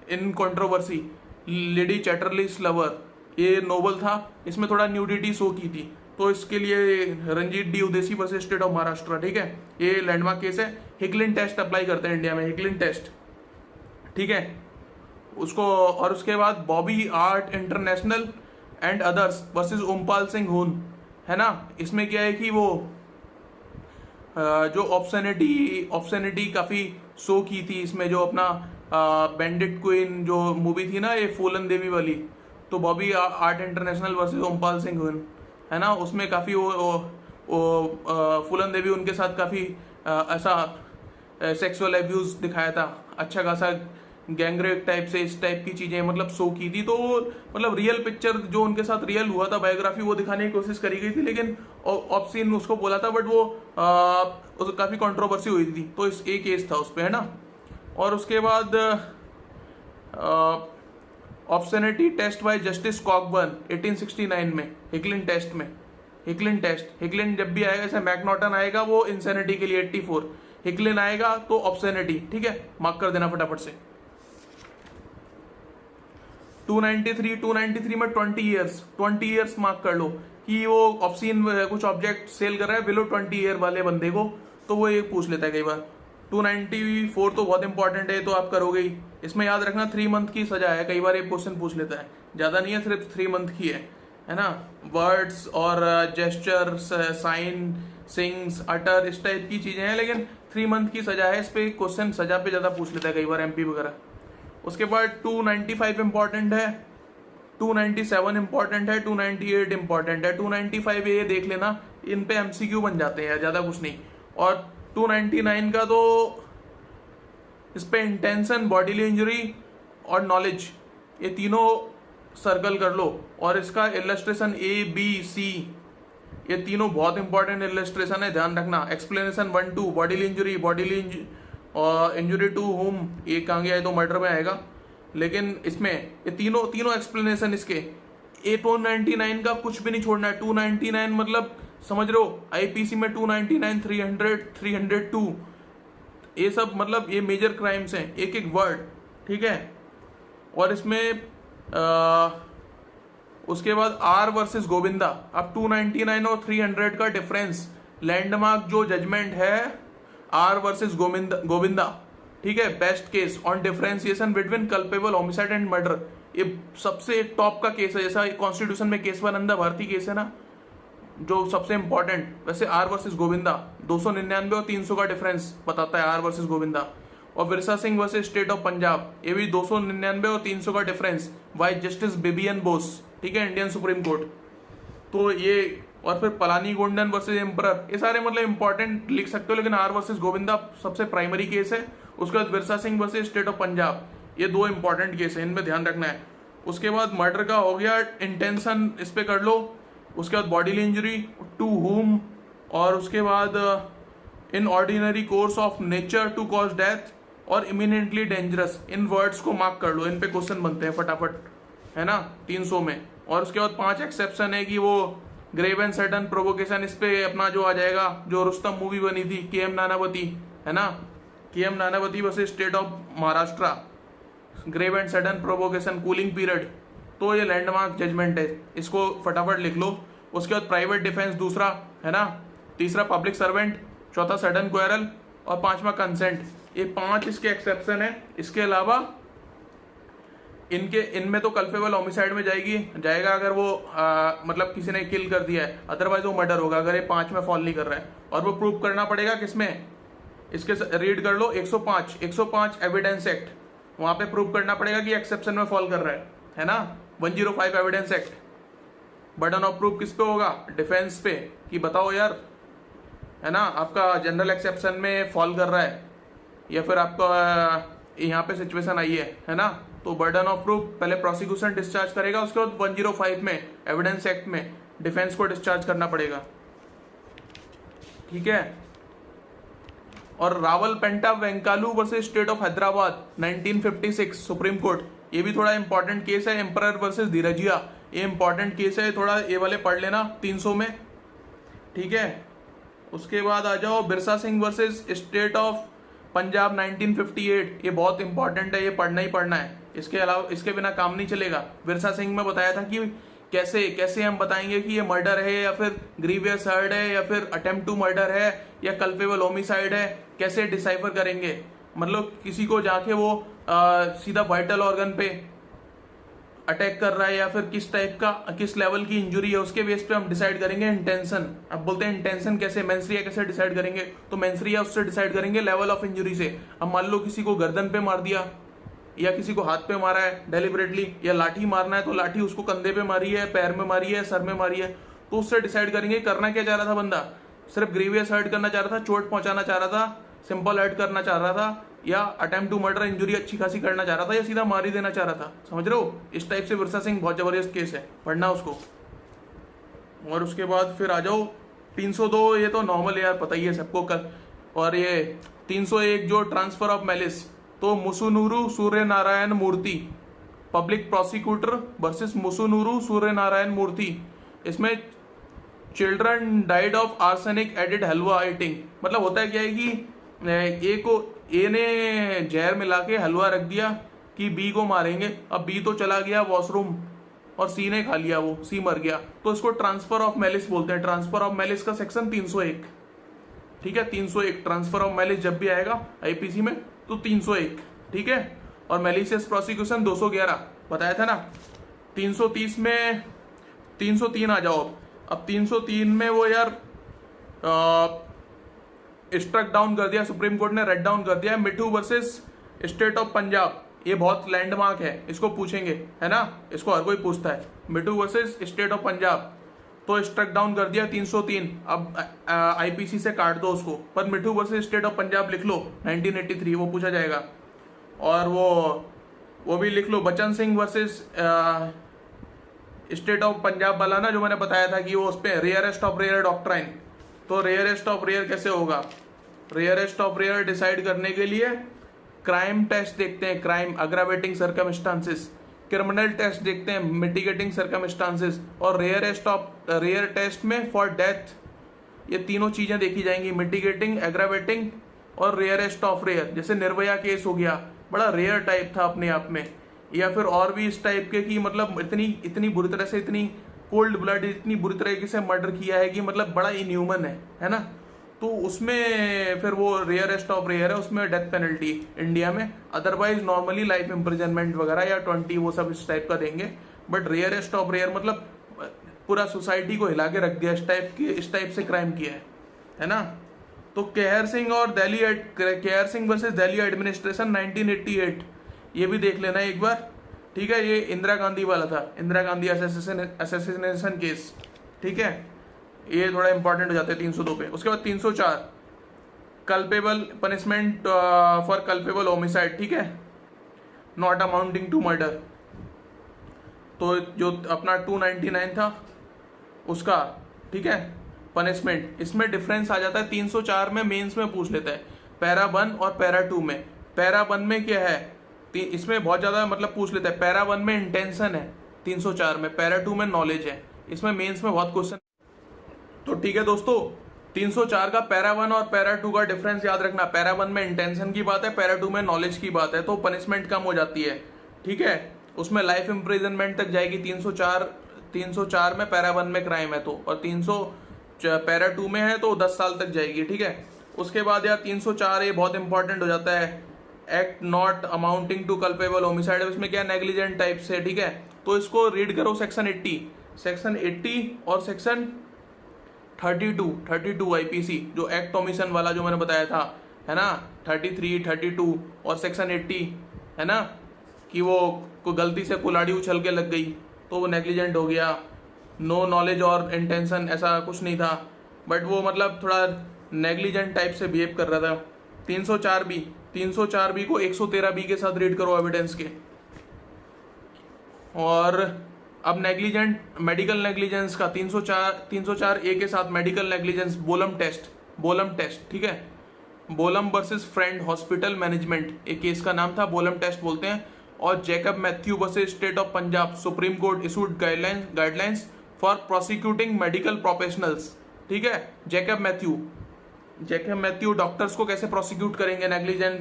in controversy, lady Chatterley's lover, ये नोबल था, इसमें थोड़ा न्यूडिटी शो की थी, तो इसके लिए Ranjit D Udeshi versus state of Maharashtra, ठीक है, ये लैंडमार्क केस है। हिकलिन टेस्ट अप्लाई करते हैं इंडिया में, हिकलिन टेस्ट, ठीक है उसको। और उसके बाद Bobby art international and others versus Ompal Singh हुन, है ना। इसमें क्या है कि वो जो ऑप्शनिटी काफी शो की थी इसमें, जो अपना बैंडिट क्वीन जो मूवी थी ना ये फूलन देवी वाली, तो Bobby art international versus Ompal Singh हुन, है ना, उसमें काफी वो फूलन देवी उनके साथ काफी ऐसा सेक्सुअल एब्यूज दिखाया था, अच्छा खासा गैंगरेप टाइप से इस टाइप की चीजें मतलब शो की थी। तो मतलब रियल पिक्चर जो उनके साथ रियल हुआ था बायोग्राफी वो दिखाने की कोशिश करी गई थी, लेकिन ऑप्शन उसको बोला था, बट वो काफी कंट्रोवर्सी हुई थी, तो इस एक केस था उस पर, है ना। और उसके बाद ऑब्ससेनिटी टेस्ट बाय जस्टिस कॉकबर्न 1869 में, हिकलिन टेस्ट, हिकलिन जब भी आएगा, जैसे मैकनॉटन आएगा वो इंसेनिटी के लिए 84, हिकलिन आएगा तो ऑब्ससेनिटी, ठीक है, मार्क कर देना फटाफट से। 293 में 20 ईयर्स मार्क कर लो कि वो ऑब्सीन कुछ ऑब्जेक्ट सेल कर रहा है बिलो 20 ईयर वाले बंदे को, तो वो ये पूछ लेता है कई बार। 294 तो बहुत इंपॉर्टेंट है, तो आप करोगे ही, इसमें याद रखना 3 मंथ की सजा है, कई बार ये क्वेश्चन पूछ लेता है, ज्यादा नहीं है, सिर्फ 3 मंथ की है ना। वर्ड्स और जेस्चर, साइन, सिंग्स, अटर, इस टाइप की चीजें हैं, लेकिन 3 मंथ की सजा है, इस पे क्वेश्चन सजा पे ज्यादा पूछ लेता है कई बार एमपी वगैरह। उसके बाद 295 इंपॉर्टेंट है, 297 इंपॉर्टेंट है, 298 इंपॉर्टेंट है। 295 ये देख लेना, इन पे एमसीक्यू बन जाते हैं, ज्यादा कुछ नहीं। और 299 का तो इस पे इंटेंशन, बॉडीली इंजरी और नॉलेज, ये तीनों सर्कल कर लो। और इसका इलस्ट्रेशन ABC, ये तीनों बहुत इंपॉर्टेंट इलस्ट्रेशन है, ध्यान रखना। Explanation 1 2 bodily injury to whom, ये कहाँ गया है, तो मर्डर में आएगा, लेकिन इसमें ये तीनों एक्सप्लेनेशन इसके। 299 का कुछ भी नहीं छोड़ना है, 299 मतलब समझ रहे हो, आईपीसी में 299, 300, 302, ये सब मतलब ये मेजर क्राइम्स हैं, एक एक वर्ड, ठीक है। और इसमें उसके बाद आर वर्सेस गोविंदा, अब 299 और 300 का डिफरेंस, लैंडमार्क जो जजमेंट है आर वर्सेस गोविंदा, ठीक है, best case on differentiation between culpable homicide and murder, ये सबसे टॉप का केस है, जैसा कॉन्स्टिट्यूशन में केशवानंदा भारती केस है ना जो सबसे इंपॉर्टेंट, वैसे आर वर्सेस गोविंदा 299 और 300 का डिफरेंस बताता है आर वर्सेस गोविंदा। और Virsa Singh versus state of Punjab, ये भी 299 और 300 का difference, by justice Vivian Bose, ठीक है, इंडियन सुप्रीम कोर्ट। तो ये, और फिर पलानी गोंडन वर्सेस एम्परर, ये सारे मतलब इंपॉर्टेंट लिख सकते हो, लेकिन आर वर्सेस गोविंदा सबसे प्राइमरी केस है। उसके बाद Virsa Singh versus state of Punjab, ये 2 इंपॉर्टेंट केस है, इनमें ध्यान रखना है। उसके बाद मर्डर का हो गया, इंटेंशन इस पे कर लो। उसके बाद बॉडीली इंजरी टू हुम, और उसके बाद in ordinary course of nature to cause death, और इमिनेंटली डेंजरस, इन वर्ड्स को मार्क कर लो, इन पे क्वेश्चन बनते हैं फटाफट, है ना, 300 में। और उसके बाद 5 एक्सेप्शन है कि वो ग्रेव एंड सडन प्रोवोकेशन, इस पे अपना जो आ जाएगा, जो रुस्तम मूवी बनी थी KM नानावती, है ना, KM Nanavati versus state of Maharashtra, grave and sudden provocation, cooling period, तो ये लैंडमार्क जजमेंट है, इसको फटाफट लिख लो। उसके बाद प्राइवेट डिफेंस दूसरा, है ना, तीसरा पब्लिक सर्वेंट, चौथा सडन क्वेरल, और 5वां कंसेंट, ये 5 इसके एक्सेप्शन है। इसके अलावा इनमें तो कल्पेबल होमिसाइड में जाएगा अगर वो मतलब किसी ने किल कर दिया है, अदरवाइज वो मर्डर होगा अगर ये 5 में फॉल नहीं कर रहा है। और वो प्रूव करना पड़ेगा किसमें, इसके रीड कर लो 105 एविडेंस एक्ट, वहां पे प्रूव करना पड़ेगा कि एक्सेप्शन में फॉल कर रहा है ना। 105 evidence act, burden of proof किस पे होगा, डिफेंस पे, कि बताओ यार, है ना, आपका जनरल एक्सेप्शन में फॉल कर रहा है, या फिर आपका यहाँ पे सिचुएशन आई है ना, तो बर्डन ऑफ प्रूफ पहले प्रोसिक्यूशन डिस्चार्ज करेगा, उसके बाद 105 में एविडेंस एक्ट में डिफेंस को डिस्चार्ज करना पड़ेगा, ठीक है। और Rawalpenta Venkalu versus state of Hyderabad 1956 supreme court, ये भी थोड़ा इंपॉर्टेंट केस है। एम्परर वर्सेस धीरजिया, ये इंपॉर्टेंट केस है, थोड़ा ये वाले पढ़ लेना 300 में, ठीक है। उसके बाद आ जाओ Birsa Singh versus state of Punjab 1958, ये बहुत इंपॉर्टेंट है, ये पढ़ना ही पढ़ना है, इसके अलावा इसके बिना काम नहीं चलेगा। बिरसा सिंह में बताया था कि कैसे कैसे हम बताएंगे कि ये मर्डर है या फिर ग्रीवियस हर्ट है या फिर अटेम्प्ट टू मर्डर है या कल्पेबल होमिसाइड है, कैसे डिसाइफर करेंगे। मतलब किसी को जाके वो सीधा वाइटल ऑर्गन पे अटैक कर रहा है या फिर किस टाइप का किस लेवल की इंजुरी है, उसके बेस पे हम डिसाइड करेंगे इंटेंशन। अब बोलते हैं इंटेंशन कैसे, मेंसरिया कैसे डिसाइड करेंगे, तो मेंसरिया उससे डिसाइड करेंगे लेवल ऑफ इंजुरी से। अब मान लो किसी को गर्दन पे मार दिया या किसी को हाथ पे मारा है डेलिबरेटली, या लाठी मारना है तो लाठी उसको कंधे पे मारी है, पैर में मारी है, सर में मारी है, तो उससे डिसाइड करेंगे करना क्या चाह रहा था बंदा। सिर्फ ग्रीवियस हर्ट करना चाह रहा था, चोट पहुंचाना चाह रहा था, सिंपल हर्ट करना चाह रहा था, या अटेम्प्ट टू मर्डर इंजुरी अच्छी खासी करना चाह रहा था, या सीधा मार ही देना चाह रहा था। समझ रहे हो, इस टाइप से बिरसा सिंह बहुत जबरदस्त केस है, पढ़ना उसको। और उसके बाद फिर आ जाओ 302, ये तो नॉर्मल है यार, पता ही है सबको कल। और ये 301 जो ट्रांसफर ऑफ मैलिस, तो Musunuru Surya Narayana Murthy, public prosecutor versus Musunuru Surya Narayana Murthy. इसमें children died of arsenic added halwa eating, मतलब होता है क्या है कि ए ने जहर मिला के हलवा रख दिया कि बी को मारेंगे, अब बी तो चला गया वॉशरूम और सी ने खा लिया, वो सी मर गया, तो इसको ट्रांसफर ऑफ मैलिस बोलते हैं। ट्रांसफर ऑफ मैलिस का सेक्शन 301, ठीक है, 301 ट्रांसफर ऑफ मैलिस जब भी आएगा आईपीसी में तो 301, ठीक है। और मैलिशियस प्रोसिक्यूशन 211 बताया था ना। 330 में 303 आ जाओ। अब 303 में वो यार स्ट्रक डाउन कर दिया, सुप्रीम कोर्ट ने रेड डाउन कर दिया, मिठू वर्सेस स्टेट ऑफ पंजाब। ये बहुत लैंडमार्क है, इसको पूछेंगे, है ना, इसको हर कोई पूछता है। मिठू वर्सेस स्टेट ऑफ पंजाब, तो स्ट्रक डाउन कर दिया 303। अब आईपीसी से काट दो उसको, पर मिठू वर्सेस स्टेट ऑफ पंजाब लिख लो 1983, वो पूछा जाएगा। और वो भी लिख लो बचन Singh versus state of Punjab वाला ना, जो मैंने बताया था कि वो उस पर रेयरेस्ट ऑफ रेयर डॉक्ट्राइन। तो रेयरेस्ट ऑफ रेयर कैसे होगा, रेयरेस्ट ऑफ रेयर डिसाइड करने के लिए क्राइम टेस्ट देखते हैं, क्राइम अग्रावेटिंग सर्कमस्टांसेस, क्रिमिनल टेस्ट देखते हैं, मिटिगेटिंग सर्कमस्टांसेस, और रेयरेस्ट ऑफ रेयर टेस्ट में फॉर डेथ, ये तीनों चीजें देखी जाएंगी, मिटिगेटिंग, एग्रावेटिंग और रेयरेस्ट ऑफ रेयर। जैसे निर्भया केस हो गया, बड़ा रेयर टाइप था अपने आप में, या फिर और भी इस टाइप के कि मतलब इतनी बुरी तरह से, इतनी कोल्ड ब्लड, इतनी बुरी तरीके से मर्डर किया है कि मतलब बड़ा इनह्यूमन है ना। तो उसमें फिर वो रेयरेस्ट ऑफ रेयर है, उसमें डेथ पेनल्टी इंडिया में, अदरवाइज नॉर्मली लाइफ इम्प्रिजनमेंट वगैरह या 20 वो सब इस टाइप का देंगे। बट रेयरेस्ट ऑफ रेयर मतलब पूरा सोसाइटी को हिला के रख दिया, इस टाइप से क्राइम किया है ना। तो केहर सिंह और केहर सिंह वर्सेस दिल्ली एडमिनिस्ट्रेशन 1988, ये भी देख लेना एक बार, ठीक है। ये इंदिरा गांधी वाला था, इंदिरा गांधी असैसिनेशन केस, ठीक है। ये थोड़ा इंपॉर्टेंट हो जाता है 302 पे। उसके बाद 304 culpable punishment for culpable homicide, ठीक है, नॉट अमाउंटिंग टू मर्डर। तो जो अपना 299 था उसका, ठीक है, पनिशमेंट, इसमें डिफरेंस आ जाता है। 304 में मेंस में पूछ लेता है, पैरा 1 और पैरा 2 में। पैरा 1 में क्या है, इसमें बहुत ज्यादा मतलब पूछ लेता है। पैरा 1 में इंटेंशन है 304 में, पैरा 2 में नॉलेज है। इसमें मेंस में बहुत क्वेश्चन, तो ठीक है दोस्तों, 304 का पैरा 1 और पैरा 2 का डिफरेंस याद रखना। पैरा 1 में इंटेंशन की बात है, पैरा 2 में नॉलेज की बात है, तो पनिशमेंट कम हो जाती है, ठीक है। उसमें लाइफ इम्प्रिजनमेंट तक जाएगी। 304 में पैरा 1 में क्राइम है तो, और 300 पैरा 2 में है तो 10 साल तक जाएगी, ठीक है। उसके बाद यार 304 ये बहुत इंपॉर्टेंट हो जाता है, act not amounting to culpable homicide. इसमें क्या नेग्लिजेंट टाइप से, ठीक है। तो इसको रीड करो सेक्शन 80 और सेक्शन 32 आईपीसी, जो एक्ट ओमिशन वाला जो मैंने बताया था, है ना, 33, 32 और सेक्शन 80, है ना, कि वो को गलती से कुल्हाड़ी उछल के लग गई तो वो नेग्लिजेंट हो गया। नो नॉलेज और इंटेंशन ऐसा कुछ नहीं था, बट वो मतलब थोड़ा नेग्लिजेंट टाइप से बिहेव कर रहा था, 304 बी को 113 बी के साथ रीड करो एविडेंस के। और अब नेग्लिजेंट मेडिकल नेग्लिजेंस का 304 ए के साथ मेडिकल नेग्लिजेंस बोलम टेस्ट, ठीक है। बोलम वर्सेस फ्रेंड हॉस्पिटल मैनेजमेंट, एक केस का नाम था, बोलम टेस्ट बोलते हैं। और Jacob Matthew versus state of Punjab, supreme court issued guidelines for prosecuting medical professionals, ठीक है। जैकब मैथ्यू डॉक्टर्स को कैसे प्रोसिक्यूट करेंगे नेग्लिजेंट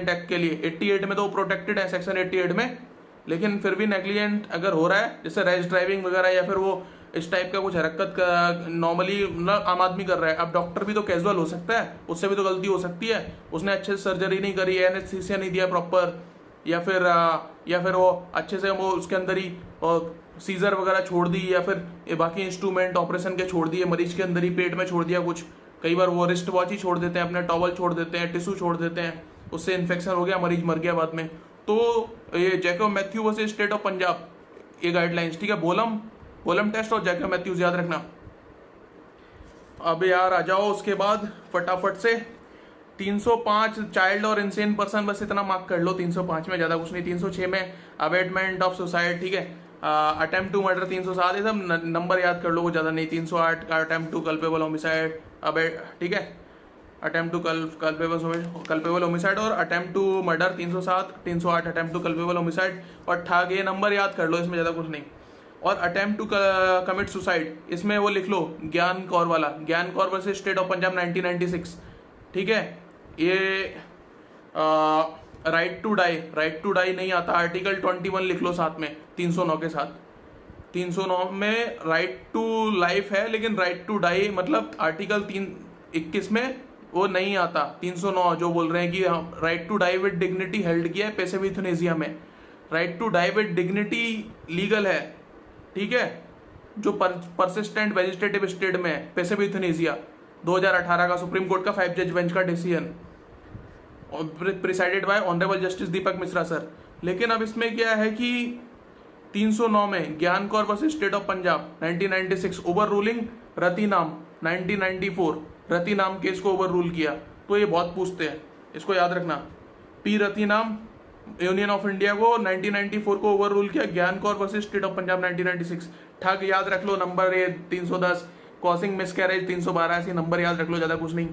एक्ट के लिए। 88 में तो वो प्रोटेक्टेड है, सेक्शन 88 में, लेकिन फिर भी नेग्लिजेंट अगर हो रहा है, जैसे रैश ड्राइविंग वगैरह, या फिर वो इस टाइप का कुछ हरकत का नॉर्मली आम आदमी कर रहा है। अब डॉक्टर भी तो कैजुअल हो सकता है, उससे भी तो गलती हो सकती है, उसने अच्छे से सर्जरी नहीं करी, एनेस्थीसिया नहीं दिया प्रॉपर, या फिर वो अच्छे से वो उसके अंदर ही सीजर वगैरह छोड़ दी, या फिर बाकी इंस्ट्रूमेंट ऑपरेशन के छोड़ दिए, मरीज के अंदर ही पेट में छोड़ दिया कुछ। कई बार वो रिस्ट वॉच ही छोड़ देते हैं, अपने टॉवल छोड़ देते हैं, टिश्यू छोड़ देते हैं, उससे इन्फेक्शन हो गया, मरीज मर गया बाद में। तो ये Jacob Matthew versus state of Punjab, ये गाइडलाइंस, ठीक है। बोलम टेस्ट और जैकब मैथ्यूज याद रखना। अब यार आ जाओ उसके बाद फटाफट से 305 चाइल्ड और इंसेन पर्सन, बस इतना मार्क कर लो 305 में, ज्यादा कुछ नहीं। 306 में अबेटमेंट ऑफ सुसाइड, ठीक है। अटेम्प्ट टू मर्डर 307, ये सब नंबर याद कर लो, वो ज्यादा नहीं। 308 का अटेम्प्ट टू कल्पेबल होमिसाइड, ठीक है। अटेम्प्ट टू कल्पेबल होमिसाइड और attempt to murder 307, 308 attempt to culpable homicide और ठग, ये नंबर याद कर लो, इसमें ज्यादा कुछ नहीं। और अटेम्प्ट टू कमिट सुसाइड, इसमें वो लिख लो ज्ञान कौर वाला, ज्ञान Kaur versus state of Punjab 1996, ठीक है। ये राइट टू डाई नहीं आता, आर्टिकल 21 लिख लो साथ में 309 के साथ। 309 में राइट टू लाइफ है, लेकिन राइट टू डाई मतलब आर्टिकल 321 में वो नहीं आता। 309 जो बोल रहे हैं कि right to die with dignity held किया है पैसिव यूथनेसिया में। Right to die with dignity legal है, ठीक है। जो परसिस्टेंट वेजिटेटिव स्टेट में है पैसिव यूथनेसिया, 2018 का सुप्रीम कोर्ट का 5 जज बेंच का decision, presided by honourable justice Deepak Mishra sir. लेकिन अब इसमें क्या है कि 309 में Gian Kaur versus state of Punjab 1996 overruling Rathinam 1994, Rathinam case को ओवर रूल किया। तो ये बहुत पूछते हैं, इसको याद रखना। P Rathinam union of India को 1994 को ओवर रूल किया, Gian Kaur versus state of Punjab 1996। ठग याद रख लो नंबर, ये 310, कॉसिंग मिसकैरेज 312, ऐसे नंबर याद रख लो, ज्यादा कुछ नहीं।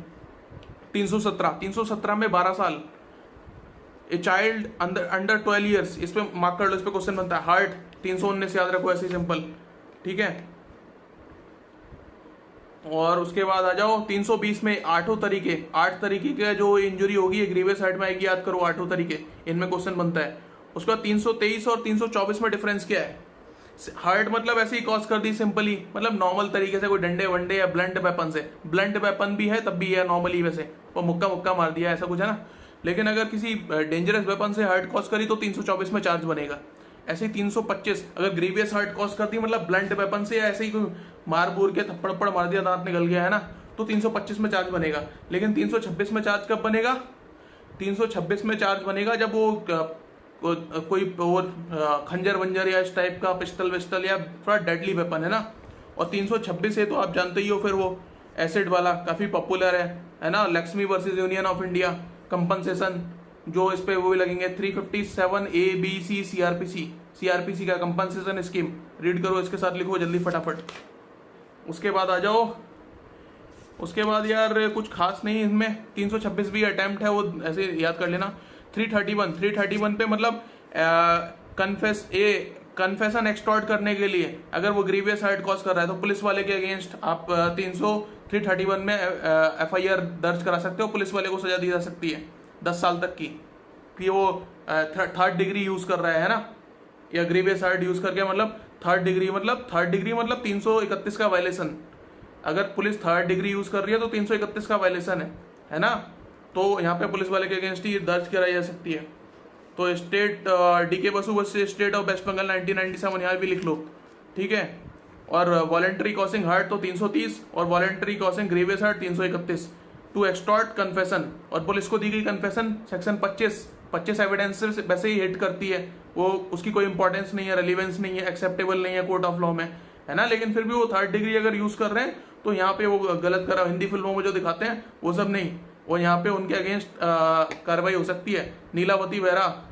317 में 12 साल, ए चाइल्ड अंडर 12 ईयर्स, इस पे मार्क कर लो, इस पे क्वेश्चन बनता है। हार्ट 319 याद रखो, ऐसे सिंपल, ठीक है। और उसके बाद आ जाओ 320 में 8 तरीके के जो इंजरी होगी ग्रीवियस हार्ट में आएगी, याद करो 8 तरीके, इनमें क्वेश्चन बनता है। उसके बाद 323 और 324 में डिफरेंस क्या है। हार्ट मतलब ऐसे ही कॉज कर दी सिंपली, मतलब नॉर्मल तरीके से, कोई डंडे वंडे या ब्लंट वेपन से, ब्लंट वेपन भी है तब भी है नॉर्मली, वैसे वो मुक्का मार दिया ऐसा कुछ है ना। लेकिन अगर किसी डेंजरस वेपन से हार्ट कॉज करी तो 324 में चार्ज बनेगा। ऐसे ही 325 अगर ग्रीवियस हार्ट कॉज करती मतलब ब्लंट वेपन से, या ऐसे ही कोई मार बूर के थप्पड़ मार दिया, दांत निकल गया है ना, तो 325 में चार्ज बनेगा। लेकिन 326 में चार्ज कब बनेगा, 326 में चार्ज बनेगा जब वो कोई खंजर वंजर या इस टाइप का पिस्टल विस्टल या थोड़ा डेडली वेपन है ना। और 326 है तो आप जानते ही हो, फिर वो एसिड वाला काफी पॉपुलर है ना, Lakshmi versus union of India, compensation जो इस पे वो भी लगेंगे। 357 ABC सीआरपीसी का कंपनसेशन स्कीम, रीड करो, इसके साथ लिखो जल्दी फटाफट। उसके बाद आ जाओ, उसके बाद यार कुछ खास नहीं इसमें। 326 भी अटेम्प्ट है, वो ऐसे याद कर लेना। 331 पे मतलब कन्फेशन एक्सटॉर्ट करने के लिए अगर वो ग्रीवियस हार्ट कॉज कर रहा है तो पुलिस वाले के अगेंस्ट आप 331 में FIR दर्ज करा सकते हो, पुलिस वाले को सजा दी जा सकती है 10 साल तक की, कि वो थर्ड डिग्री यूज कर रहा है ना, या ग्रीवियस हार्ट यूज करके, मतलब थर्ड डिग्री मतलब 331 का वायलेशन। अगर पुलिस थर्ड डिग्री यूज कर रही है तो 331 का वायलेशन है ना। तो यहाँ पे पुलिस वाले के अगेंस्ट ही दर्ज कराई जा सकती है। तो state DK Basu versus state of West Bengal 1997 यहाँ भी लिख लो, ठीक है। और वॉलेंट्री कॉसिंग हार्ट तो 330 और voluntarily causing grievous hurt 331। To extort confession, और पुलिस को दी गई कन्फेशन सेक्शन 25 एविडेंस वैसे ही हिट करती है, वो उसकी कोई इंपॉर्टेंस नहीं है, रेलिवेंस नहीं है, एक्सेप्टेबल नहीं है कोर्ट ऑफ लॉ में, है ना। लेकिन फिर भी वो थर्ड डिग्री अगर यूज कर रहे हैं तो यहाँ पे वो गलत करा, हिंदी फिल्मों में जो दिखाते हैं वो सब नहीं, और यहाँ पे उनके अगेंस्ट कार्रवाई हो सकती है। Nilavati vera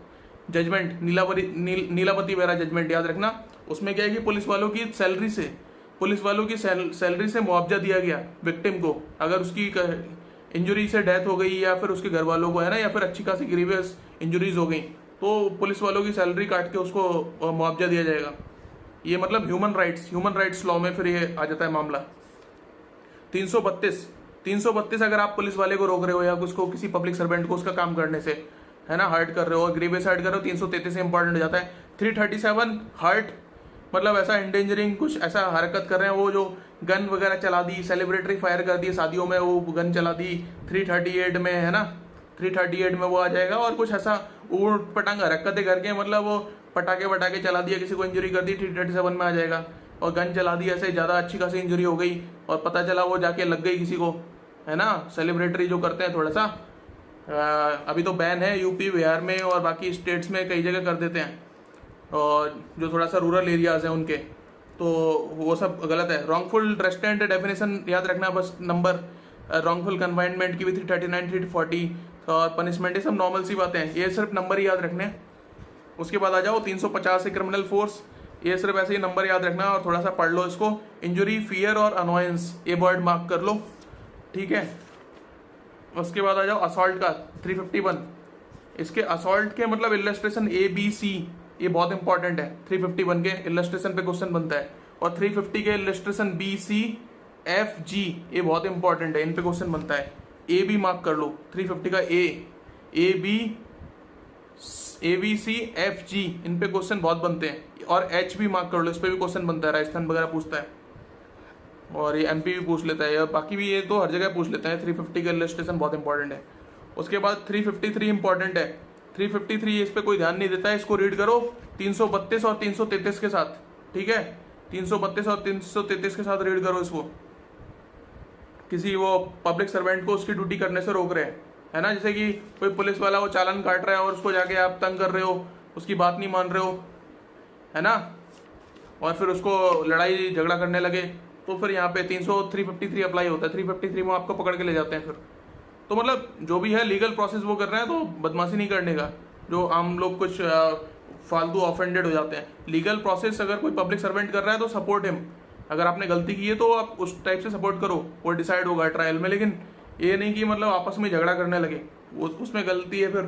judgement, Nilavati vera judgement याद रखना। उसमें क्या है कि पुलिस वालों की सैलरी से मुआवजा दिया गया विक्टिम को, अगर उसकी इंजरी से डेथ हो गई या फिर उसके घर वालों को, है ना, या फिर अच्छी खासी ग्रीवियस इंजरीज हो गई, तो पुलिस वालों की सैलरी काट के उसको मुआवजा दिया जाएगा। ये मतलब ह्यूमन राइट्स लॉ में फिर ये आ जाता है मामला। 332 अगर आप पुलिस वाले को रोक रहे हो या उसको किसी पब्लिक सर्वेंट को उसका काम करने से, है ना, हर्ट कर रहे हो, ग्रीवियस हर्ट कर रहे हो, 333 से इंपॉर्टेंट हो जाता है। 337 हर्ट मतलब ऐसा इंडेंजरिंग, कुछ ऐसा हरकत कर रहे हैं वो जो गन वगैरह चला दी, सेलिब्रेटरी फायर कर दी, शादियों में वो गन चला दी, 338 में, है ना, 338 में वो आ जाएगा। और कुछ ऐसा ऊट पटांग हरकतें करके, मतलब वो पटाखे चला दिया, किसी को इंजरी कर दी, 337 में आ जाएगा। और गन चला दी, ऐसे ज़्यादा अच्छी खासी इंजरी हो गई और पता चला वो जाके लग गई किसी को, है ना, सेलिब्रेटरी जो करते हैं थोड़ा सा, अभी तो बैन है यूपी बिहार में और बाकी स्टेट्स में कई जगह कर देते हैं, और जो थोड़ा सा रूरल एरियाज हैं उनके, तो वो सब गलत है। रॉन्गफुल रेस्ट्रेंट डेफिनेशन याद रखना बस, नंबर, रॉन्गफुल कन्फाइनमेंट की भी 339, 340 और पनिशमेंट, ये सब नॉर्मल सी बातें हैं, ये सिर्फ नंबर ही याद रखने हैं। उसके बाद आ जाओ 350 से क्रिमिनल फोर्स, ये सिर्फ ऐसे ही नंबर याद रखना और थोड़ा सा पढ़ लो इसको। इंजुरी, फियर और अनोयंस, ये वर्ड मार्क कर लो, ठीक है। उसके बाद आ जाओ असॉल्ट का 351, इसके असॉल्ट के मतलब इलस्ट्रेशन ABC, ये बहुत इंपॉर्टेंट है। 351 के इलस्ट्रेशन पे क्वेश्चन बनता है, और 350 के इलस्ट्रेशन BCFG, ये बहुत इंपॉर्टेंट है, इन पे क्वेश्चन बनता है। A भी मार्क कर लो, 350 का ABCFG, इन पे क्वेश्चन बहुत बनते हैं। और H भी मार्क कर लो, इस पे भी क्वेश्चन बनता है, राजस्थान वगैरह पूछता है, और ये MP भी पूछ लेता है, और बाकी भी ये तो हर जगह पूछ लेता है। 350 का इलस्ट्रेशन बहुत इंपॉर्टेंट है। उसके बाद 353 इंपॉर्टेंट है। 353 इस पे कोई ध्यान नहीं देता है, इसको रीड करो 332 और 333 के साथ, ठीक है, 332 और 333 के साथ रीड करो इसको। किसी वो पब्लिक सर्वेंट को उसकी ड्यूटी करने से रोक रहे हैं, है ना, जैसे कि कोई पुलिस वाला वो चालान काट रहा है और उसको जाके आप तंग कर रहे हो, उसकी बात नहीं मान रहे हो, है ना, और फिर उसको लड़ाई झगड़ा करने लगे, तो फिर यहाँ पे 353 अप्लाई होता है। 353 में आपको पकड़ के ले जाते हैं फिर। तो मतलब जो भी है लीगल प्रोसेस वो कर रहे हैं, तो बदमाशी नहीं करने का, जो आम लोग कुछ फालतू ऑफेंडेड हो जाते हैं। लीगल प्रोसेस अगर कोई पब्लिक सर्वेंट कर रहा है तो सपोर्ट हिम, अगर आपने गलती की है तो आप उस टाइप से सपोर्ट करो, वो डिसाइड होगा ट्रायल में, लेकिन ये नहीं कि मतलब आपस में झगड़ा करने लगे, वो उसमें गलती है फिर,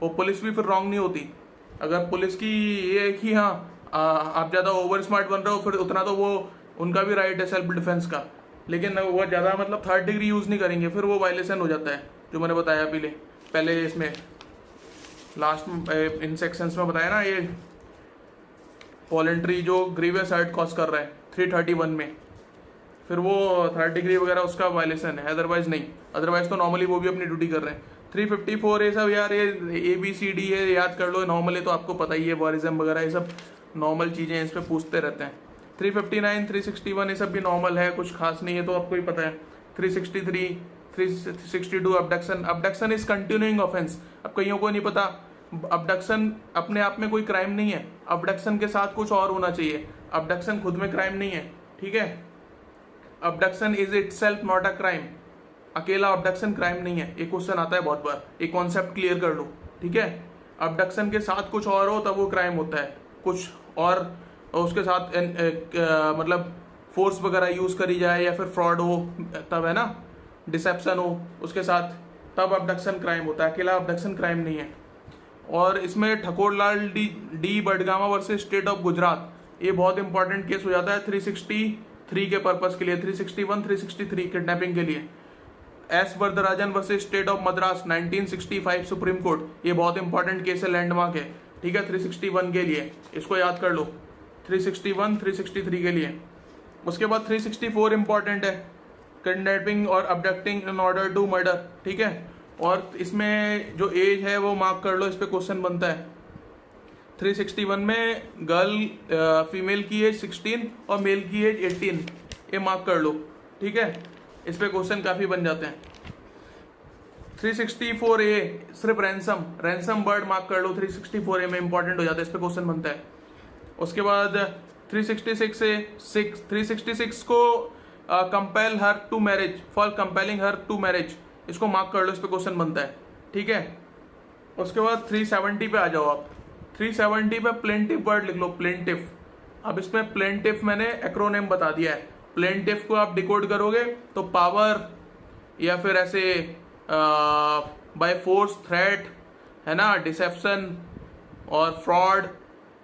वो पुलिस भी फिर रॉन्ग नहीं होती। अगर पुलिस की ये है कि हाँ आप ज़्यादा ओवर स्मार्ट बन रहे हो, फिर उतना तो वो उनका भी राइट है सेल्फ डिफेंस का, लेकिन वो ज़्यादा मतलब थर्ड डिग्री यूज़ नहीं करेंगे, फिर वो वायलेशन हो जाता है, जो मैंने बताया पहले इसमें लास्ट इन सेक्शंस में बताया ना, ये वॉलेंट्री जो ग्रीवियस हर्ट कॉज कर रहा है 331 में, फिर वो थर्ड डिग्री वगैरह उसका वायलेशन है, अदरवाइज नहीं, अदरवाइज तो नॉर्मली वो भी अपनी ड्यूटी कर रहे हैं। 354 ये सब यार, ये ABCD है, याद कर लो, नॉर्मली तो आपको पता ही है, वॉरिज्म वगैरह ये सब नॉर्मल चीज़ें इस पर पूछते रहते हैं। 359, 361 ये सब भी नॉर्मल है, कुछ खास नहीं है, तो आपको ही पता है। 363, 362 अबडक्शन इज कंटिन्यूइंग ऑफेंस। अब कईयों को नहीं पता, अबडक्शन अपने आप में कोई क्राइम नहीं है, अबडक्शन के साथ कुछ और होना चाहिए, अबडक्शन खुद में क्राइम नहीं है, ठीक है। Abduction is itself not a crime, अकेला अबडक्शन क्राइम नहीं है, एक क्वेश्चन आता है बहुत बार, एक कॉन्सेप्ट क्लियर कर लो, ठीक है। अबडक्शन के साथ कुछ और हो तब वो क्राइम होता है, कुछ और उसके साथ मतलब फोर्स वगैरह यूज करी जाए या फिर फ्रॉड हो तब, है ना, डिसेप्शन हो उसके साथ, तब अबडक्शन क्राइम होता है, अकेला अबडक्शन क्राइम नहीं है। और इसमें Thakorlal D Badgama versus state of Gujarat, ये बहुत इंपॉर्टेंट केस हो जाता है 363 के पर्पस के लिए, 361, 363 किडनैपिंग के लिए। S Varadarajan versus state of Madras 1965 supreme court, ये बहुत इंपॉर्टेंट केस है, लैंडमार्क है, ठीक है, 361 के लिए, इसको याद कर लो, 361, 363 के लिए। उसके बाद 364 इंपॉर्टेंट है, किडनैपिंग और अबडक्टिंग इन ऑर्डर टू मर्डर, ठीक है, और इसमें जो एज है वो मार्क कर लो, इस पे क्वेश्चन बनता है। 361 में गर्ल फीमेल की एज 16 और मेल की एज 18, ये मार्क कर लो, ठीक है, इस पे क्वेश्चन काफी बन जाते हैं। 364A सिर्फ रैंसम वर्ड मार्क कर लो, 364A में इंपॉर्टेंट हो जाता है, इस पे क्वेश्चन बनता है। उसके बाद 366 को compel her to marriage, for compelling her to marriage, इसको मार्क कर लो, इस पे क्वेश्चन बनता है, ठीक है। उसके बाद 370 पे आ जाओ आप। 370 पे प्लेंटिव वर्ड लिख लो, प्लेंटिव। अब इसमें प्लेंटिव मैंने एक्रोनिम बता दिया है। प्लेंटिव को आप डिकोड करोगे तो पावर या फिर ऐसे बाय फोर्स, थ्रेट, है ना, डिसेप्शन और फ्रॉड,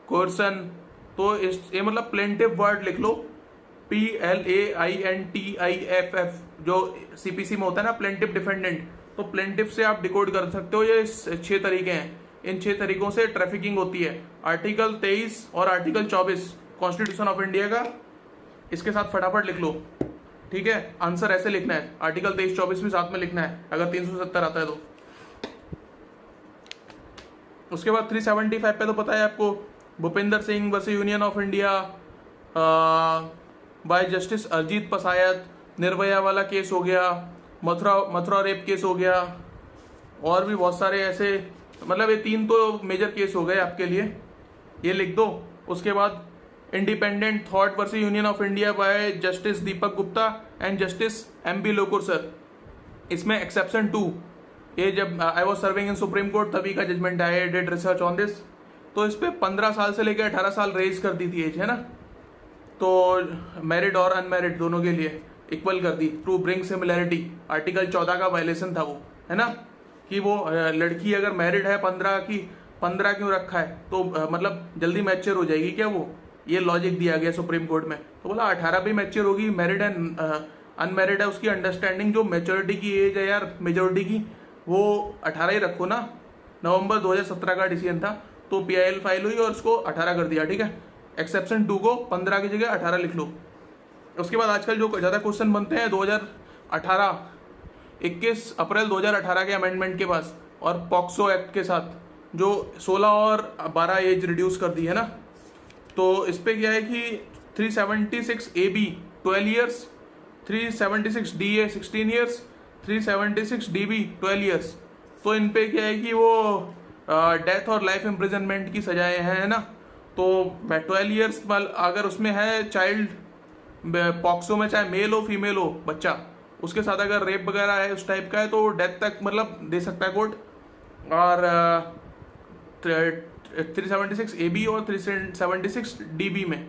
कोर्सन। तो इस ये मतलब प्लेंटिव वर्ड लिख लो, PLAINTIFF, जो CPC में होता है ना, प्लेंटिव डिफेंडेंट। तो प्लेंटिव से आप डिकोड कर सकते हो। ये 6 तरीके हैं, इन 6 तरीकों से ट्रैफिकिंग होती है। आर्टिकल 23 और आर्टिकल 24 कॉन्स्टिट्यूशन ऑफ इंडिया का, इसके साथ फटाफट लिख लो, ठीक है। आंसर ऐसे लिखना है, आर्टिकल 23-24 भी साथ में लिखना है अगर 370 आता है तो। उसके बाद 375 पे तो पता है आपको, Bhupendra Singh versus union of India by justice Arijit Pasayat, Nirbhaya वाला केस हो गया, मथुरा रेप केस हो गया, और भी बहुत सारे ऐसे, मतलब ये 3 तो मेजर केस हो गए आपके लिए, ये लिख दो। उसके बाद independent thought versus union of India by justice Deepak Gupta and justice MB Lokur sir. इसमें एक्सेप्शन 2, ये जब I was serving in supreme court तभी का जजमेंट आया, I did research on this. तो इस पे 15 साल से लेकर 18 साल रेज कर दी थी एज, है ना। तो मैरिड और अनमैरिड दोनों के लिए इक्वल कर दी, टू ब्रिंग सिमिलैरिटी। आर्टिकल 14 का वायलेशन था वो, है ना, कि वो लड़की अगर मैरिड है 15 क्यों रखा है, तो मतलब जल्दी मैच्योर हो जाएगी क्या वो, ये लॉजिक दिया गया सुप्रीम कोर्ट में। तो बोला 18 भी मैच्योर होगी, मैरिड एंड अनमैरिड है, उसकी अंडरस्टैंडिंग जो मेच्योरिटी की एज है यार, मेजोरिटी की, वो 18 ही रखो ना। नवंबर 2017 का डिसीजन था, तो PIL फाइल हुई और उसको 18 कर दिया, ठीक है। एक्सेप्शन 2 को 15 की जगह 18 लिख लो। उसके बाद आजकल जो ज़्यादा क्वेश्चन बनते हैं 2018, 21 अप्रैल 2018 के अमेंडमेंट के पास और पॉक्सो एक्ट के साथ, जो 16 और 12 एज रिड्यूस कर दी है ना। तो इस पे क्या है कि 376 AB 12 years, 376 DA 16 years, 376 DB 12 years. तो इन पे क्या है कि वो डेथ और लाइफ इम्प्रिजनमेंट की सजाएं हैं, है ना। तो 12 ईयर्स अगर उसमें है चाइल्ड, पॉक्सो में चाहे मेल हो फीमेल हो बच्चा, उसके साथ अगर रेप वगैरह है उस टाइप का है तो डेथ तक मतलब दे सकता है कोर्ट। और 376 AB और 376 DB में,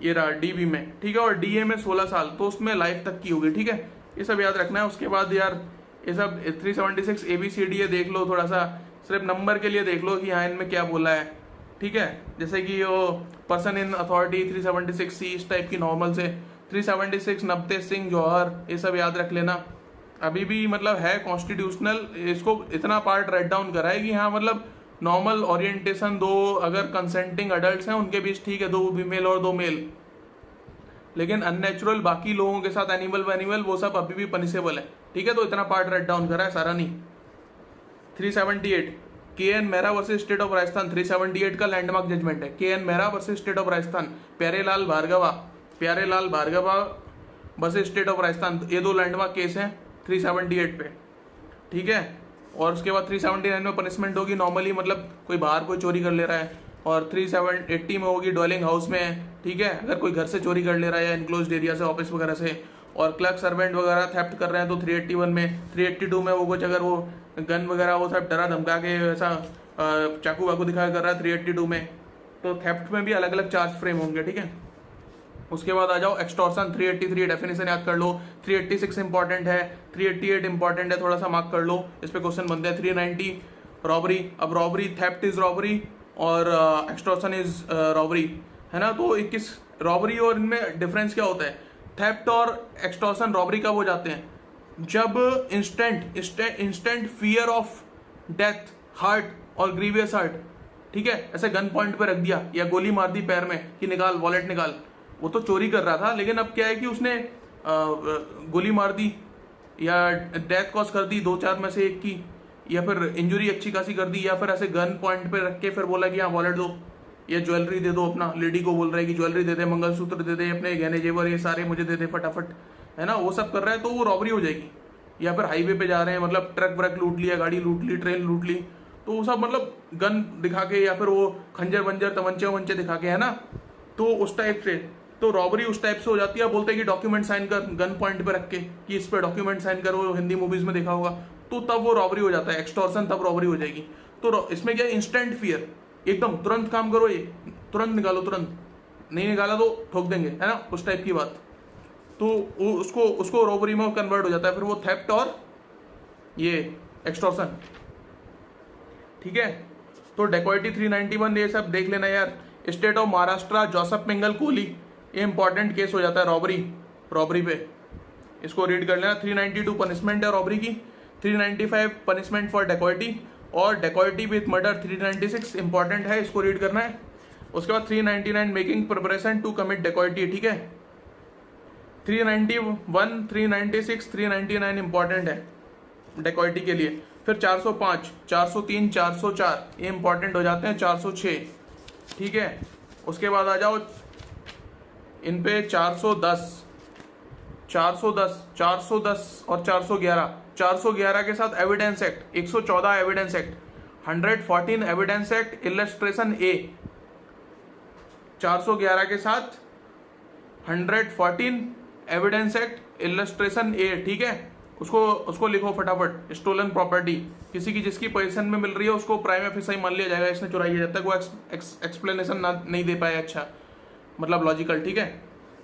ये रहा DB में, ठीक है। और DA में 16 साल, तो उसमें लाइफ तक की होगी, ठीक है। ये सब याद रखना है। उसके बाद यार ये सब 376 ABCD देख लो, थोड़ा सा सिर्फ नंबर के लिए देख लो कि हाँ इनमें क्या बोला है, ठीक है। जैसे कि वो पर्सन इन अथॉरिटी 376C, इस टाइप की नॉर्मल से 376 नवतेज सिंह जौहर, ये सब याद रख लेना। अभी भी मतलब है कॉन्स्टिट्यूशनल, इसको इतना पार्ट राइट डाउन करा है कि हाँ मतलब नॉर्मल ओरिएंटेशन 2 अगर कंसेंटिंग अडल्ट हैं उनके बीच ठीक है, 2 फीमेल और 2 मेल, लेकिन अननेचुरल बाकी लोगों के साथ एनिमल वैनिमल वो सब अभी भी पनिशेबल है, ठीक है। तो इतना पार्ट राइट डाउन करा है, सारा नहीं। 378 KN Mehra versus state of Rajasthan, 378 का लैंडमार्क जजमेंट है। KN Mehra versus state of Rajasthan, Pyarelal Bhargava versus state of Rajasthan, ये 2 लैंडमार्क केस हैं 378 पे, ठीक है। और उसके बाद 379 में पनिशमेंट होगी नॉर्मली, मतलब कोई बाहर कोई चोरी कर ले रहा है, और 380 में होगी ड्वेलिंग हाउस में, ठीक है, अगर कोई घर से चोरी कर ले रहा है या इनक्लोज्ड एरिया से, ऑफिस वगैरह से। और क्लर्क सर्वेंट वगैरह थेफ्ट कर रहे हैं तो 381 में, 382 में वो कुछ अगर वो गन वगैरह वो सब डरा धमका के ऐसा चाकू वाकू दिखा कर रहा है 382 में, तो थेफ्ट में भी अलग अलग चार्ज फ्रेम होंगे, ठीक है। उसके बाद आ जाओ एक्सटॉर्शन, 383 डेफिनेशन याद कर लो, 386 इंपॉर्टेंट है, 388 इंपॉर्टेंट है, थोड़ा सा मार्क कर लो, इस पे क्वेश्चन बनते हैं। 390 रॉबरी, अब रॉबरी थेफ्ट इज रॉबरी और एक्सटॉर्शन इज रॉबरी, है ना। तो 21 रॉबरी और इनमें डिफरेंस क्या होता है, थेफ्ट और एक्सटॉर्शन रॉबरी कब हो जाते हैं, जब instant fear of death, heart और ग्रीवियस हार्ट, ठीक है, ऐसे गन पॉइंट पे रख दिया या गोली मार दी पैर में कि निकाल वॉलेट निकाल, वो तो चोरी कर रहा था, लेकिन अब क्या है कि उसने गोली मार दी या डेथ कॉज कर दी 2-4 में से एक की, या फिर इंजरी अच्छी खासी कर दी, या फिर ऐसे गन पॉइंट पे रख के फिर बोला कि हाँ वॉलेट दो या ज्वेलरी दे दो, अपना लेडी को बोल रहा है कि ज्वेलरी दे दे, मंगलसूत्र दे दे, अपने गहने जेवर ये सारे मुझे दे दे फटाफट, है ना, वो सब कर रहा है तो वो रॉबरी हो जाएगी। या फिर हाईवे पे जा रहे हैं, मतलब ट्रक व्रक लूट लिया, गाड़ी लूट ली, ट्रेन लूट ली, तो वो सब मतलब गन दिखा के या फिर वो खंजर वंजर तमंचे वंचे दिखा के, है ना, तो उस टाइप से तो रॉबरी उस टाइप से हो जाती है, बोलते हैं कि डॉक्यूमेंट साइन कर गन पॉइंट पे रख के कि इस पे डॉक्यूमेंट साइन कर, वो हिंदी मूवीज में देखा होगा, तो तब वो रॉबरी हो जाता है, एक्सटॉर्शन तब रॉबरी हो जाएगी। तो इसमें क्या, इंस्टेंट फियर, एकदम तुरंत काम करो, ये तुरंत निकालो, तुरंत नहीं निकाला तो ठोक देंगे, है ना, उस टाइप की बात। तो उसको उसको रॉबरी में कन्वर्ट हो जाता है, फिर वो थेफ्ट और ये एक्सटॉर्शन, ठीक है। तो डेकोइटी 391 ये सब देख लेना यार। State of Maharashtra, Joseph mingle Kohli, ये इंपॉर्टेंट केस हो जाता है रॉबरी पे, इसको रीड कर लेना। 392 पनिशमेंट है रॉबरी की, 395 पनिशमेंट फॉर डेकोइटी, और डेकोइटी विथ मर्डर 396 इंपॉर्टेंट है, इसको रीड करना है। उसके बाद 399 making preparation to commit dacoity, ठीक है। 391, 396, 399 इंपॉर्टेंट है डेकोइटी के लिए। फिर 405, 403, 404 ये इंपॉर्टेंट हो जाते हैं, 406, ठीक है। उसके बाद आ जाओ इन पे 410, 410, 410 और 411, 411 के साथ evidence act, 114 evidence act, 114 evidence act illustration A, 411 के साथ 114 एविडेंस एक्ट इलस्ट्रेशन ए, ठीक है। उसको लिखो फटाफट। स्टोलन प्रॉपर्टी, किसी की जिसकी पोजीशन में मिल रही है उसको प्राइम ऑफिसर मान लिया जाएगा, इसने चुराई है, जब तक वो एक्सप्लेनेशन नहीं दे पाए, अच्छा मतलब लॉजिकल, ठीक है।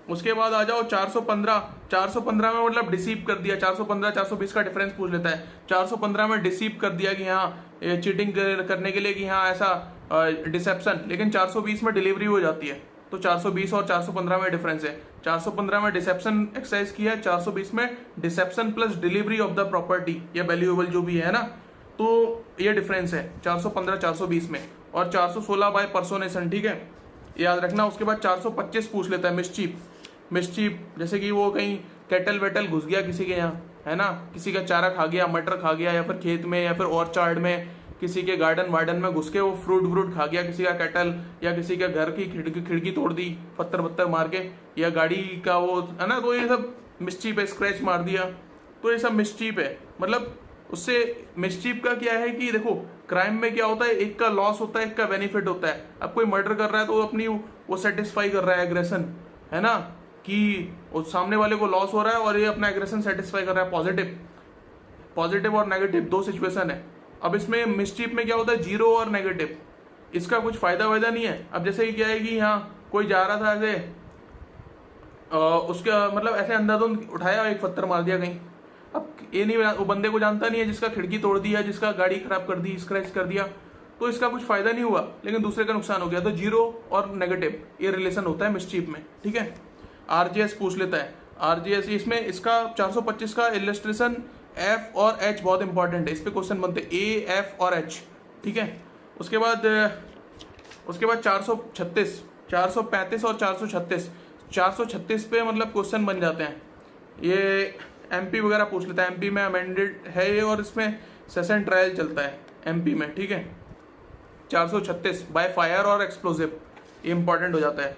उसके बाद आ जाओ 415, 415 में मतलब डिसीव कर दिया, 415 420 का डिफरेंस पूछ लेता है। 415 में डिसीव कर दिया कि हाँ चीटिंग करने के लिए कि हाँ ऐसा डिसेप्शन, लेकिन 420 में डिलीवरी हो जाती है। तो 420 और 415 में डिफरेंस है, 415 में डिसेप्शन एक्सरसाइज किया है, 420 में deception plus delivery of the property या वैल्यूएबल जो भी है ना, तो ये डिफरेंस है 415 420 में। और 416 बाय पर्सोनेशन, ठीक है, याद रखना। उसके बाद 425 पूछ लेता है मिस्चीफ, जैसे कि वो कहीं कैटल वेटल घुस गया किसी के यहाँ, है ना, किसी का चारा खा गया, मटर खा गया, या फिर खेत में या फिर ऑर्चार्ड में किसी के गार्डन वार्डन में घुस के वो फ्रूट खा गया किसी का कैटल, या किसी के घर की खिड़की तोड़ दी पत्थर मार के, या गाड़ी का वो है ना, तो ये सब मिस्चीफ है, स्क्रैच मार दिया, तो ये सब मिस्चीफ है। मतलब उससे मिस्चीफ का क्या है कि देखो क्राइम में क्या होता है, एक का लॉस होता है, एक का बेनिफिट होता है। अब कोई मर्डर कर रहा है तो अपनी वो सेटिस्फाई कर रहा है एग्रेशन, है ना, कि उस सामने वाले को लॉस हो रहा है और ये अपना एग्रेशन सेटिस्फाई कर रहा है। पॉजिटिव और नेगेटिव दो सिचुएशन है। अब इसमें मिस्चीफ में क्या होता है, जीरो और नेगेटिव, इसका कुछ फायदा वायदा नहीं है। अब जैसे कि क्या है कि यहाँ कोई जा रहा था ऐसे, उसका मतलब ऐसे अंधाधुंध उठाया, एक पत्थर मार दिया कहीं। अब ये नहीं, वो बंदे को जानता नहीं है जिसका खिड़की तोड़ दिया, जिसका गाड़ी खराब कर दी, स्क्रैच कर दिया, तो इसका कुछ फायदा नहीं हुआ, लेकिन दूसरे का नुकसान हो गया। तो जीरो और नेगेटिव ये रिलेशन होता है मिस्चीफ में, ठीक है। आरजीएस पूछ लेता है, आरजीएस इसमें इसका 425 का इलस्ट्रेशन एफ और एच बहुत इंपॉर्टेंट है, इस पे क्वेश्चन बनते हैं, ए एफ और एच, ठीक है। उसके बाद 436, 435 और 436, 436 पे मतलब क्वेश्चन बन जाते हैं। ये एमपी वगैरह पूछ लेता है, एमपी में अमेंडेड है ये, और इसमें सेशन ट्रायल चलता है एमपी में, ठीक है। 436 बाय फायर और एक्सप्लोजिव, ये इंपॉर्टेंट हो जाता है।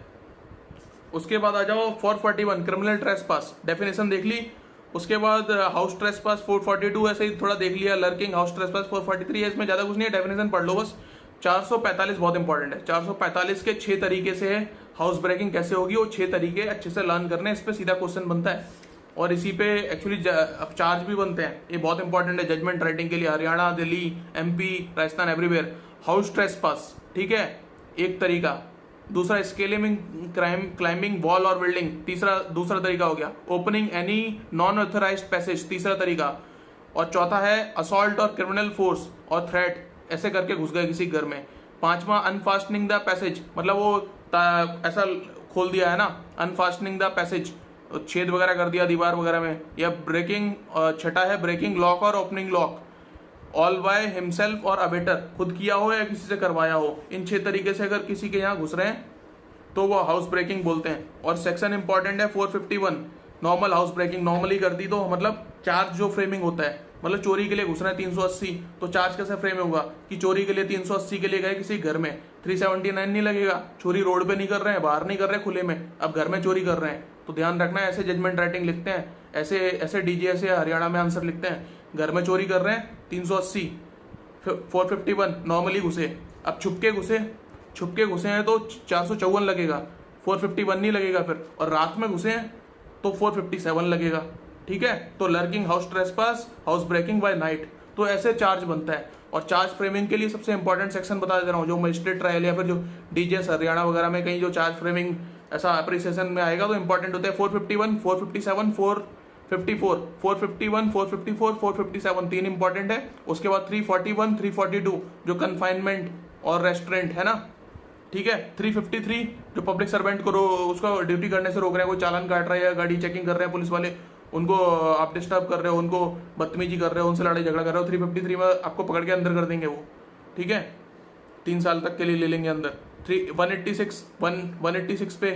उसके बाद आ जाओ 441 क्रिमिनल ट्रेसपास, डेफिनेशन देख ली। उसके बाद हाउस ट्रेसपास 442 ऐसे ही थोड़ा देख लिया, लर्किंग हाउस ट्रेसपास 443 है, इसमें ज्यादा कुछ नहीं है, डेफिनेशन पढ़ लो बस। 445 बहुत इंपॉर्टेंट है, 445 के 6 तरीके से है हाउस ब्रेकिंग कैसे होगी, वो 6 तरीके अच्छे से लर्न करने, इस पे सीधा क्वेश्चन बनता है, और इसी पे एक्चुअली अब चार्ज भी बनते हैं, ये बहुत इंपॉर्टेंट है जजमेंट राइटिंग के लिए। Haryana, Delhi, MP, Rajasthan, everywhere house trespass, ठीक है, एक तरीका। दूसरा स्केलिंग क्लाइंबिंग वॉल और बिल्डिंग, दूसरा तरीका हो गया। Opening any non authorised passage, तीसरा तरीका। और चौथा है असॉल्ट और क्रिमिनल फोर्स और थ्रेट, ऐसे करके घुस गए किसी घर में। पांचवा अनफास्टनिंग द पैसेज, मतलब वो ऐसा खोल दिया है ना, अनफास्टनिंग द पैसेज, छेद वगैरह कर दिया दीवार वगैरह में। या ब्रेकिंग, छठा है ब्रेकिंग लॉक और opening lock, all by himself और अबेटर, खुद किया हो या किसी से करवाया हो। इन 6 तरीके से अगर किसी के यहाँ घुस रहे हैं तो वो हाउस ब्रेकिंग बोलते हैं। और सेक्शन इंपॉर्टेंट है 451 नॉर्मल हाउस ब्रेकिंग, नॉर्मली कर दी तो मतलब चार्ज जो फ्रेमिंग होता है, मतलब चोरी के लिए घुस रहे हैं 380, तो चार्ज कैसे फ्रेम होगा कि चोरी के लिए 380 के लिए गए किसी घर में, 379 नहीं लगेगा। चोरी रोड पे नहीं कर रहे हैं, बाहर नहीं कर रहे खुले में, अब घर में चोरी कर रहे हैं, तो ध्यान रखना है। ऐसे जजमेंट राइटिंग लिखते हैं, ऐसे डीजीएस से हरियाणा में आंसर लिखते हैं। घर में चोरी कर रहे हैं 380, 451 नॉर्मली घुसे, अब छुप के घुसे हैं तो 454 लगेगा। 451 नहीं लगेगा फिर, और रात में घुसे हैं तो 457 लगेगा, ठीक है। तो lurking, house trespass, house breaking by night, तो ऐसे चार्ज बनता है। और चार्ज फ्रेमिंग के लिए सबसे इंपॉर्टेंट सेक्शन बता दे रहा हूँ, जो मजिस्ट्रेट ट्रायल या फिर जो डीजीएस हरियाणा वगैरह में कहीं जो चार्ज फ्रेमिंग ऐसा अप्रिसिएशन में आएगा तो इंपॉर्टेंट होता है 451, 457, 454, 451, 454, 457 तीन इंपॉर्टेंट है। उसके बाद 341, 342 जो कन्फाइनमेंट और रेस्टोरेंट है ना, ठीक है। 353 जो पब्लिक सर्वेंट को उसको ड्यूटी करने से रोक रहे हैं, कोई चालान काट रहा है या गाड़ी चेकिंग कर रहे हैं पुलिस वाले, उनको आप डिस्टर्ब कर रहे हो, उनको बदतमीजी कर रहे हो, उनसे लड़ाई झगड़ा कर रहे हो, 353 में आपको पकड़ के अंदर कर देंगे वो, ठीक है। 3 साल तक के लिए ले लेंगे अंदर। 186 पे,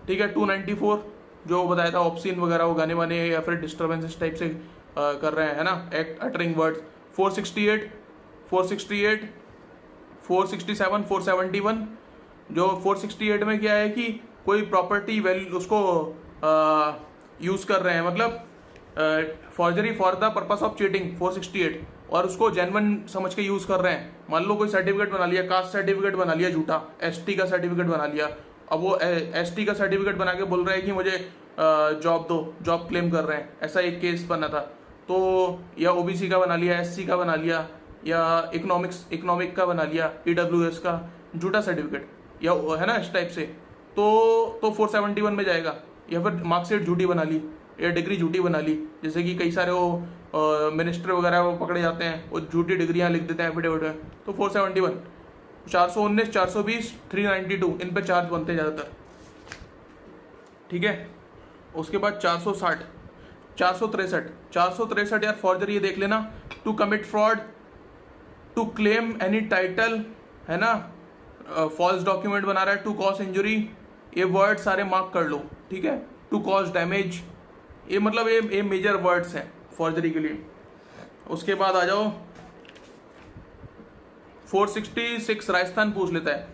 ठीक है। 294 जो बताया था ऑप्शन वगैरह वो गाने वाने या फिर डिस्टर्बेंसेस टाइप से कर रहे हैं, है ना, एक्ट अटरिंग वर्ड्स। 468, 467, 471 जो 468 में क्या है कि कोई प्रॉपर्टी वैल्यू उसको यूज कर रहे हैं, मतलब forgery for the purpose of cheating 468, और उसको जेन्युइन समझ के यूज कर रहे हैं। मान लो कोई सर्टिफिकेट बना लिया, कास्ट सर्टिफिकेट बना लिया झूठा, एसटी का सर्टिफिकेट बना लिया, अब वो एसटी का सर्टिफिकेट बना के बोल रहे हैं कि मुझे जॉब दो, जॉब क्लेम कर रहे हैं, ऐसा एक केस बना था। तो या ओबीसी का बना लिया, एससी का बना लिया, या इकोनॉमिक का बना लिया, ईडब्ल्यूएस का झूठा सर्टिफिकेट, या है ना इस टाइप से, तो 471 में जाएगा। या फिर मार्कशीट झूठी बना ली या डिग्री झूठी बना ली, जैसे कि कई सारे वो मिनिस्टर वगैरह वो पकड़े जाते हैं, वो झूठी डिग्रियां लिख देते हैं एफिडेविट में, तो 471। 419, 420, 392 इन पे चार्ज बनते हैं ज़्यादातर, ठीक है। उसके बाद 460, 463 यार फॉर्जरी, ये देख लेना। To commit fraud, to claim any title, है ना, फॉल्स डॉक्यूमेंट बना रहा है, टू कॉज इंजुरी, ये वर्ड सारे मार्क कर लो, ठीक है। टू कॉज डैमेज, ये मतलब ये मेजर वर्ड्स हैं फॉर्जरी के लिए। उसके बाद आ जाओ 466 राजस्थान पूछ लेता है,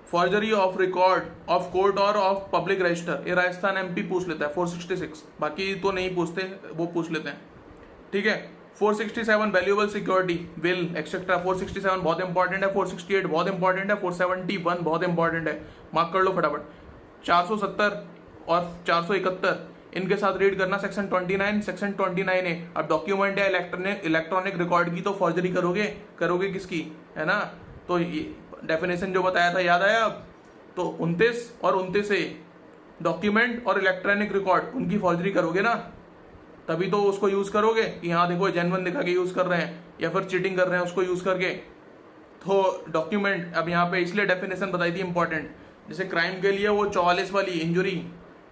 forgery of record of court और ऑफ पब्लिक रजिस्टर, ये राजस्थान एमपी पूछ लेता है 466, बाकी तो नहीं पूछते, वो पूछ लेते हैं, ठीक है। 467 वैल्यूएबल सिक्योरिटी, विल एक्सेट्रा, 467 बहुत इंपॉर्टेंट है, 468 बहुत इंपॉर्टेंट है, 471 बहुत इंपॉर्टेंट है, मार्क कर लो फटाफट। 470 और 471 इनके साथ रीड करना सेक्शन 29, सेक्शन 29 है। अब डॉक्यूमेंट या इलेक्ट्रॉनिक रिकॉर्ड की तो फॉर्जरी करोगे किसकी, है ना। तो डेफिनेशन जो बताया था याद आया अब, तो 29 और 29A डॉक्यूमेंट और इलेक्ट्रॉनिक रिकॉर्ड उनकी फॉर्जरी करोगे ना, तभी तो उसको यूज करोगे कि हाँ देखो जेन्युइन दिखा के यूज कर रहे हैं, या फिर चीटिंग कर रहे हैं उसको यूज करके। तो डॉक्यूमेंट अब यहाँ पे इसलिए डेफिनेशन बताई थी इंपॉर्टेंट, जैसे क्राइम के लिए वो 44 वाली, इंजुरी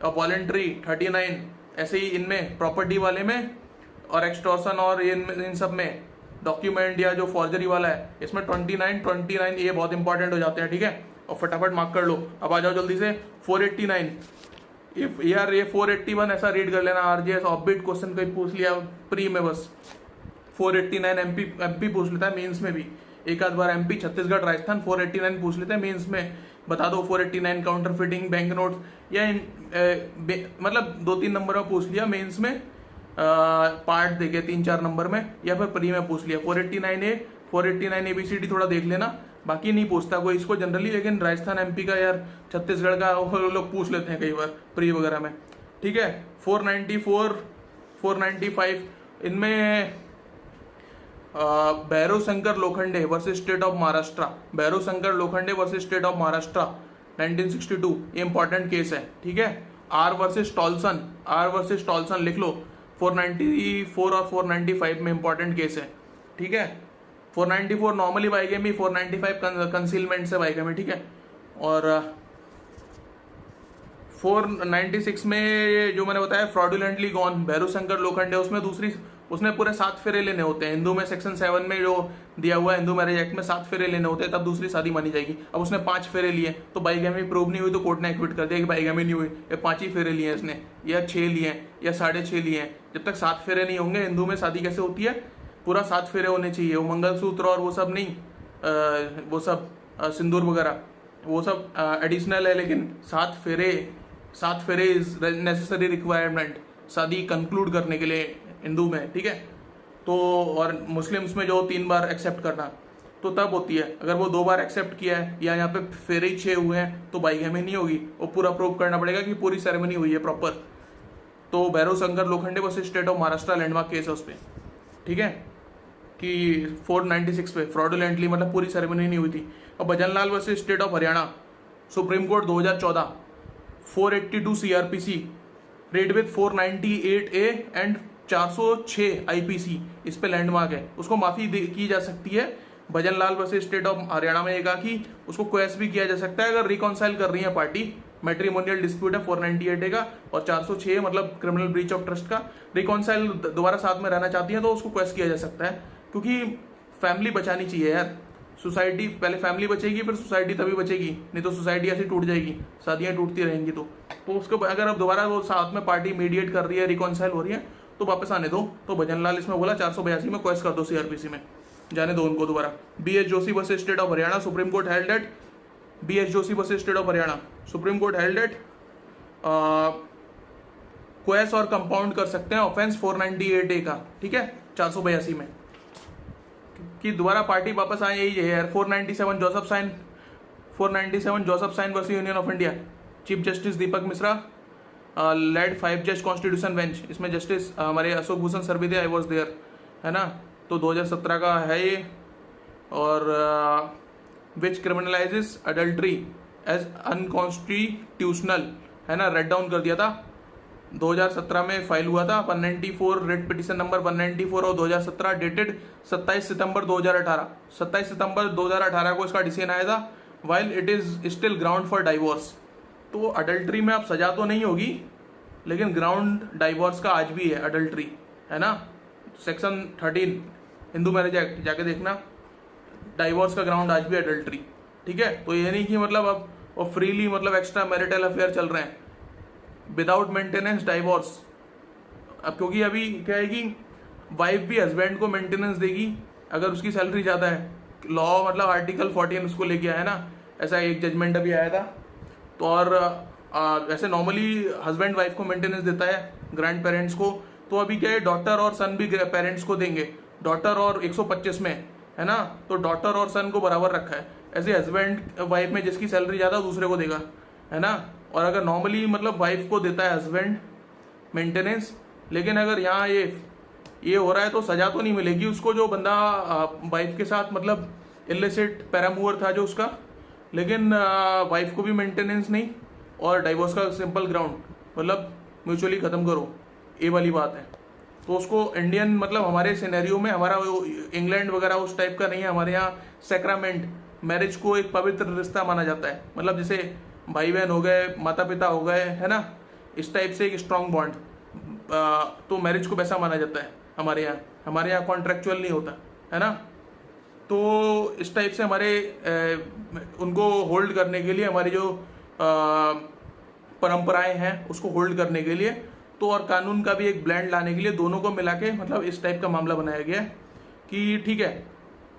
और वॉलेंट्री 39, ऐसे ही इनमें प्रॉपर्टी वाले में और एक्सटॉर्शन और इन सब में डॉक्यूमेंट या जो फॉर्जरी वाला है इसमें 29 ये बहुत इंपॉर्टेंट हो जाते हैं, ठीक है। और फटाफट मार्क कर लो। अब आ जाओ जल्दी से 489, यार ये 481 ऐसा रीड कर लेना, आरजीएस ऑफबिट क्वेश्चन कोई पूछ लिया प्री में बस। 489 एमपी पूछ लेता है मेंस में भी, एक आध बार एमपी छत्तीसगढ़ राजस्थान 489 पूछ लेते हैं मेंस में, बता दो 489 काउंटर फिटिंग बैंक नोट, या मतलब 2-3 नंबर में पूछ लिया मेंस में, पार्ट देके 3-4 नंबर में, या फिर प्री में पूछ लिया 489A 489 ABCD थोड़ा देख लेना, बाकी नहीं पूछता कोई इसको जनरली, लेकिन राजस्थान एमपी का यार छत्तीसगढ़ का वो लोग पूछ लेते हैं कई बार प्री वगैरह में, ठीक है। 494 495 इनमें Bhairav Shankar Lokhande versus state of Maharashtra, Bhairav Shankar Lokhande versus state of Maharashtra 1962, ये इंपॉर्टेंट केस है, ठीक है। आर वर्सेस टॉल्सन लिख लो, 494 और 495 में इंपॉर्टेंट केस है, ठीक है। 494 नॉर्मली बाइगेमी, 495 कंसीलमेंट से बाइगेमी, ठीक है। और 496 में जो मैंने बताया फ्रॉडुलेंटली गॉन, भैरव शंकर लोखंडे, उसने पूरे 7 फेरे लेने होते हैं हिंदू में, सेक्शन 7 में जो दिया हुआ है हिंदू मैरिज एक्ट में 7 फेरे लेने होते हैं तब दूसरी शादी मानी जाएगी। अब उसने 5 फेरे लिए तो बाइगेमी प्रूव नहीं हुई तो कोर्ट ने एक्विट कर दिया कि बाइगेमी नहीं हुई, ये 5 ही फेरे लिए इसने, या 6 लिए या 6.5 लिए। जब तक 7 फेरे नहीं होंगे हिंदू में शादी कैसे होती है, पूरा 7 फेरे होने चाहिए, वो मंगलसूत्र और वो सब नहीं, वो सब सिंदूर वगैरह वो सब एडिशनल है, लेकिन 7 फेरे इज नेसेसरी रिक्वायरमेंट शादी कंक्लूड करने के लिए हिंदू में, ठीक है। तो और मुस्लिम्स में जो 3 बार एक्सेप्ट करना, तो तब होती है। अगर वो 2 बार एक्सेप्ट किया है या यहाँ पे फेरे ही 6 हुए हैं तो बाइगेमी नहीं होगी, वो पूरा प्रूव करना पड़ेगा कि पूरी सेरेमनी हुई है प्रॉपर। तो Bhairav Shankar Lokhande versus state of Maharashtra landmark case है उस पर, ठीक है, कि 496 पे फ्रॉडुलेंटली मतलब पूरी सेरेमनी नहीं हुई थी। और Bhajanlal versus state of Haryana supreme court 2014 482 CRPC red with 498A and 406 IPC इस पे लैंडमार्क है, उसको माफी की जा सकती है। Bhajanlal versus state of Haryana में ये कहा कि उसको क्वेस भी किया जा सकता है अगर रिकॉन्साइल कर रही है पार्टी, मैट्रिमोनियल डिस्प्यूट है 498A का, और 406 मतलब क्रिमिनल ब्रीच ऑफ ट्रस्ट का, रिकॉन्साइल दोबारा साथ में रहना चाहती है तो उसको क्वेस किया जा सकता है। क्योंकि फैमिली बचानी चाहिए यार, सोसाइटी पहले फैमिली बचेगी फिर सोसाइटी तभी बचेगी, नहीं तो सोसाइटी ऐसी टूट जाएगी, शादियां टूटती रहेंगी। तो उसको अगर अब दोबारा वो साथ में पार्टी मीडिएट कर रही है, रिकॉन्साइल हो रही है तो वापस आने दो। तो भजनलाल इसमें बोला 482 में क्वेस कर दो CRPC में, जाने दो उनको दोबारा। BH Joshi versus state of Haryana supreme court held that BH Joshi versus state of Haryana supreme court held that quash और कंपाउंड कर सकते हैं ऑफेंस 498A का, ठीक है, 482 में, कि दोबारा पार्टी वापस आए। यही है 497 Joseph Shine versus union of India chief justice Deepak Misra led 5 जज कॉन्स्टिट्यूशन बेंच, इसमें जस्टिस हमारे अशोक भूषण सर भी थे, आई वॉज देयर, है ना। तो 2017 का है ये, और विच क्रिमिनलाइजेस अडल्ट्री एज अनकॉन्स्टिट्यूशनल, है ना, रेड डाउन कर दिया था। 2017 में फाइल हुआ था 194 रेड पिटीशन नंबर 194 और 2017 डेटेड 27 सितंबर 2018। 27 सितंबर 2018 को इसका डिसीजन आया था, while it is still ground for divorce. तो अडल्ट्री में अब सजा तो नहीं होगी, लेकिन ग्राउंड डाइवोर्स का आज भी है, अडल्ट्री, है ना। सेक्शन 13 हिंदू मैरिज एक्ट जाके देखना, डाइवोर्स का ग्राउंड आज भी अडल्ट्री, ठीक है। तो ये नहीं कि मतलब अब वो फ्रीली मतलब एक्स्ट्रा मैरिटल अफेयर चल रहे हैं विदाउट मेंटेनेंस डाइवोर्स। अब क्योंकि अभी क्या है कि वाइफ भी हस्बैंड को मेंटेनेंस देगी अगर उसकी सैलरी ज़्यादा है, लॉ मतलब आर्टिकल 14 उसको लेके आया ना, ऐसा एक जजमेंट अभी आया था। तो और ऐसे नॉर्मली हस्बैंड वाइफ को मेंटेनेंस देता है, ग्रैंड पेरेंट्स को, तो अभी क्या है डॉटर और सन भी पेरेंट्स को देंगे, डॉटर और 125 में, है ना। तो डॉटर और सन को बराबर रखा है, ऐसे हस्बैंड वाइफ में जिसकी सैलरी ज़्यादा दूसरे को देगा, है ना। और अगर नॉर्मली मतलब वाइफ को देता है हस्बैंड मेंटेनेंस, लेकिन अगर यहाँ ये हो रहा है तो सजा तो नहीं मिलेगी उसको, जो बंदा वाइफ के साथ मतलब इलिसिट पैरामूवर था जो उसका, लेकिन वाइफ को भी मेंटेनेंस नहीं, और डाइवोर्स का सिंपल ग्राउंड मतलब म्यूचुअली ख़त्म करो, ये वाली बात है। तो उसको इंडियन मतलब हमारे सिनेरियो में, हमारा इंग्लैंड वगैरह उस टाइप का नहीं है, हमारे यहाँ सैक्रामेंट मैरिज को एक पवित्र रिश्ता माना जाता है, मतलब जैसे भाई बहन हो गए, माता पिता हो गए, है ना, इस टाइप से एक स्ट्रॉन्ग बॉन्ड। तो मैरिज को वैसा माना जाता है हमारे यहाँ कॉन्ट्रेक्चुअल नहीं होता, है ना। तो इस टाइप से हमारे उनको होल्ड करने के लिए, हमारी जो परंपराएं हैं उसको होल्ड करने के लिए, तो और कानून का भी एक ब्लेंड लाने के लिए दोनों को मिला के मतलब इस टाइप का मामला बनाया गया है कि ठीक है,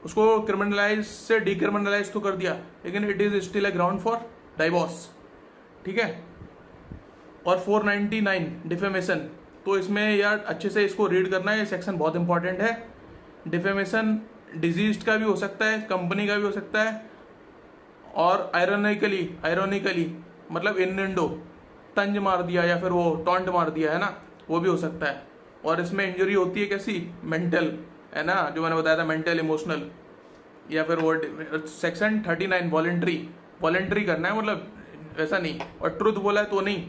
उसको क्रिमिनलाइज से डिक्रिमिनलाइज तो कर दिया, लेकिन it is still a ground for divorce, ठीक है। और 499 डिफेमेशन, तो इसमें यार अच्छे से इसको रीड करना है, ये सेक्शन बहुत इंपॉर्टेंट है। डिफेमेशन डिजीज का भी हो सकता है, कंपनी का भी हो सकता है, और आयरोनिकली मतलब इनडेंडो, तंज मार दिया या फिर वो टॉन्ट मार दिया, है ना, वो भी हो सकता है। और इसमें इंजरी होती है कैसी, मेंटल, है ना, जो मैंने बताया था, मेंटल इमोशनल, या फिर वो सेक्शन 39 वॉलेंट्री करना है, मतलब ऐसा नहीं, और ट्रुथ बोला है तो नहीं,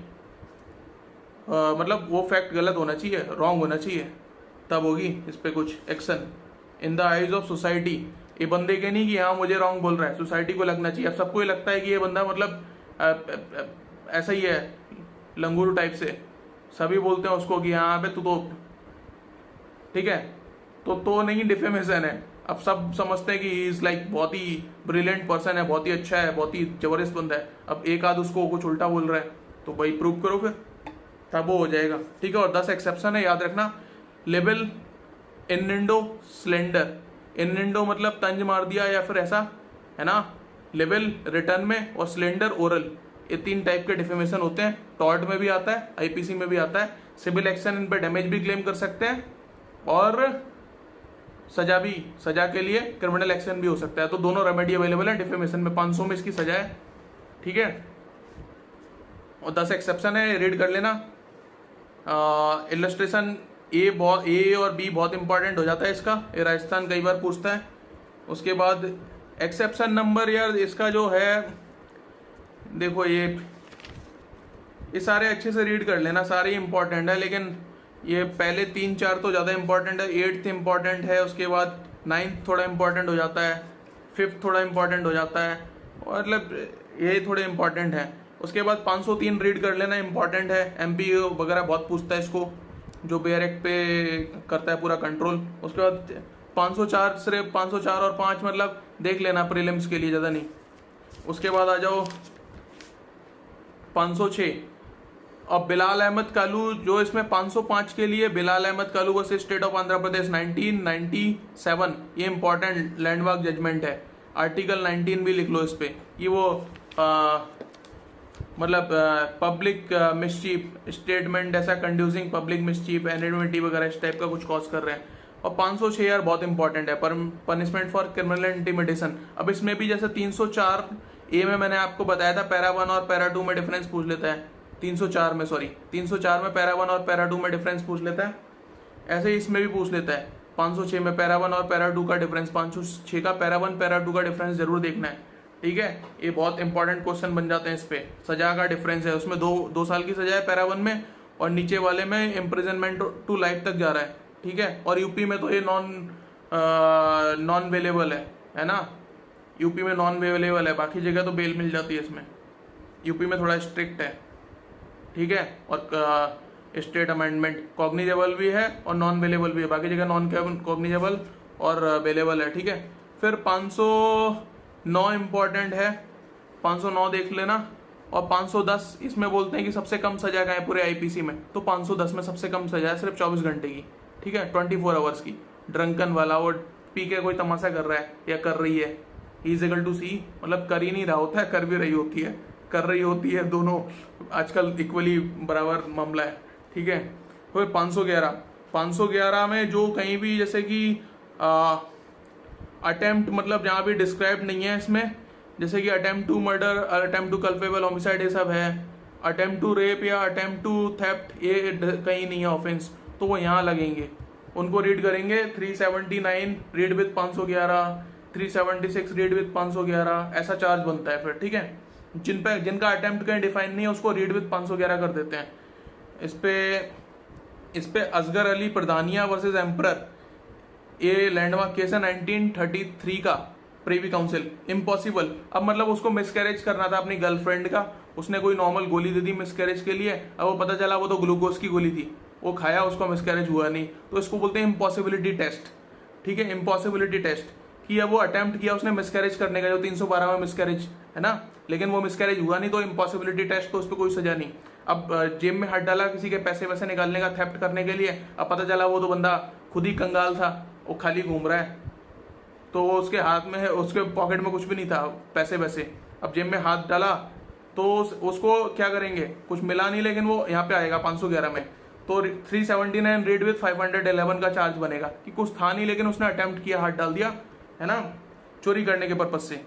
मतलब वो फैक्ट गलत होना चाहिए, रॉन्ग होना चाहिए, तब होगी इस पर कुछ action. In the eyes of society, ये बंदे के नहीं कि हाँ मुझे रॉन्ग बोल रहा है, सोसाइटी को लगना चाहिए। अब सबको ही लगता है कि ये बंदा मतलब ऐसा ही है, लंगूर टाइप से, सभी बोलते हैं उसको कि हाँ पे तू तो ठीक है, तो नहीं डिफेमेशन है। अब सब समझते हैं कि ही इज लाइक बहुत ही ब्रिलियंट पर्सन है, बहुत ही अच्छा है, बहुत ही जबरदस्त बंदा है। अब एक आध उसको कुछ उल्टा बोल रहा है तो भाई प्रूव करो फिर, तब वो हो जाएगा, ठीक है। और 10 एक्सेप्शन है, याद रखना। लेबल इननिंडो स्लेंडर, इननिंडो मतलब तंज मार दिया या फिर ऐसा, है ना, लेबल रिटर्न में, और स्लेंडर ओरल, ये 3 टाइप के डिफेमेशन होते हैं। टॉर्ट में भी आता है, आईपीसी में भी आता है। सिविल एक्शन इन पर डैमेज भी क्लेम कर सकते हैं, और सजा के लिए क्रिमिनल एक्शन भी हो सकता है। तो दोनों रेमेडी अवेलेबल है डिफेमेशन में। 500 में इसकी सजा है, ठीक है। और 10 एक्सेप्शन है, रीड कर लेना। इलस्ट्रेशन ए और बी बहुत इंपॉर्टेंट हो जाता है इसका, ये राजस्थान कई बार पूछता है। उसके बाद एक्सेप्शन नंबर, यार इसका जो है देखो ये सारे अच्छे से रीड कर लेना, सारे इंपॉर्टेंट है, लेकिन ये पहले 3-4 तो ज़्यादा इंपॉर्टेंट है। 8th इंपॉर्टेंट है, उसके बाद 9th थोड़ा इंपॉर्टेंट हो जाता है, 5th थोड़ा इंपॉर्टेंट हो जाता है, और मतलब ये थोड़े इंपॉर्टेंट है। उसके बाद 503 रीड कर लेना, इंपॉर्टेंट है, एमपी वगैरह बहुत पूछता है इसको, जो बेयर एक्ट पे करता है पूरा कंट्रोल। उसके बाद 504 सिर्फ 504 और 5 मतलब देख लेना प्रीलिम्स के लिए, ज़्यादा नहीं। उसके बाद आ जाओ 506 और बिलाल अहमद कालू, जो इसमें 505 के लिए Bilal Ahmed Kaloo versus state of Andhra Pradesh 1997, ये इंपॉर्टेंट लैंडमार्क जजमेंट है। आर्टिकल 19 भी लिख लो इस पे, ये वो मतलब पब्लिक मिसचीफ स्टेटमेंट, ऐसा कंड्यूसिंग पब्लिक मिसचीफ, एनिमिटी वगैरह इस टाइप का कुछ कॉज कर रहे हैं। और 506 यार बहुत इंपॉर्टेंट है, पनिशमेंट फॉर क्रिमिनल इंटिमिडेशन। अब इसमें भी जैसे 304 ए में मैंने आपको बताया था, पैरा 1 और पैरा 2 में डिफरेंस पूछ लेता है। 304 में पैरा 1 और पैरा 2 में डिफरेंस पूछ लेता है, ऐसे ही इसमें भी पूछ लेता है। 506 में पैरा 1 और पैरा 2 का डिफरेंस, 506 का पैरा 1 पैरा 2 का डिफरेंस जरूर देखना है, ठीक है। ये बहुत इंपॉर्टेंट क्वेश्चन बन जाते हैं इस पे। सजा का डिफरेंस है, उसमें 2 साल की सजा है पैरा 1 में, और नीचे वाले में इम्प्रिजनमेंट टू लाइफ तक जा रहा है, ठीक है। और यूपी में तो ये नॉन वेलेबल है ना, यूपी में नॉन वेलेबल है, बाकी जगह तो बेल मिल जाती है इसमें। यूपी में थोड़ा स्ट्रिक्ट है, ठीक है। और स्टेट अमेंडमेंट कॉग्निजेबल भी है और नॉन वेलेबल भी है, बाकी जगह नॉन कॉग्निजेबल और वेलेबल है, ठीक है। फिर 509 इम्पॉर्टेंट है, 509 देख लेना। और 510 इसमें बोलते हैं कि सबसे कम सजा का है पूरे आईपीसी में, तो 510 में सबसे कम सजा है सिर्फ 24 घंटे की, ठीक है, 24 आवर्स की। ड्रंकन वाला, वो पी के कोई तमाशा कर रहा है या कर रही है, इज इक्वल टू सी, मतलब कर ही नहीं रहा होता है, कर भी रही होती है, कर रही होती है, दोनों आजकल इक्वली बराबर मामला है, ठीक है। फिर 511 में जो कहीं भी जैसे कि अटेम्प्ट, मतलब जहाँ भी डिस्क्राइब नहीं है इसमें, जैसे कि attempt to murder, attempt to culpable homicide, ये सब है। अटेम्प्ट टू रेप या अटेम्प्ट टू थेफ्ट, ये कहीं नहीं है ऑफेंस, तो वो यहाँ लगेंगे, उनको रीड करेंगे। 379 रीड विद 511, 376 रीड विद 511, ऐसा चार्ज बनता है फिर, ठीक है। जिनका अटेम्प्ट कहीं डिफाइन नहीं है उसको रीड विद 511 कर देते हैं। इस पे असगर अली प्रधानिया वर्सेस एम्परर, ये लैंडमार्क केस है 1933 का, प्रीवी काउंसिल। इम्पॉसिबल, अब मतलब उसको मिसकैरेज करना था अपनी गर्लफ्रेंड का, उसने कोई नॉर्मल गोली दे दी मिसकैरेज के लिए, अब वो पता चला वो तो ग्लूकोज की गोली थी, वो खाया, उसको मिसकैरेज हुआ नहीं, तो इसको बोलते हैं इम्पॉसिबिलिटी टेस्ट, ठीक है। इम्पॉसिबिलिटी टेस्ट कि अब वो अटेम्प्ट किया उसने मिसकैरेज करने का, जो 312 में मिसकैरेज है ना, लेकिन वो मिसकैरेज हुआ नहीं, तो इम्पॉसिबिलिटी टेस्ट, तो उस पर कोई सजा नहीं। अब जेब में हाथ डाला किसी के पैसे वैसे निकालने का, थेफ्ट करने के लिए, अब पता चला वो तो बंदा खुद ही कंगाल था, वो खाली घूम रहा है, तो वो उसके हाथ में है, उसके पॉकेट में कुछ भी नहीं था पैसे वैसे, अब जेब में हाथ डाला तो उसको क्या करेंगे, कुछ मिला नहीं, लेकिन वो यहाँ पे आएगा 511 में, तो 379 रीड विद 511 का चार्ज बनेगा कि कुछ था नहीं लेकिन उसने अटेम्प्ट किया, हाथ डाल दिया, है ना, चोरी करने के पर्पज से।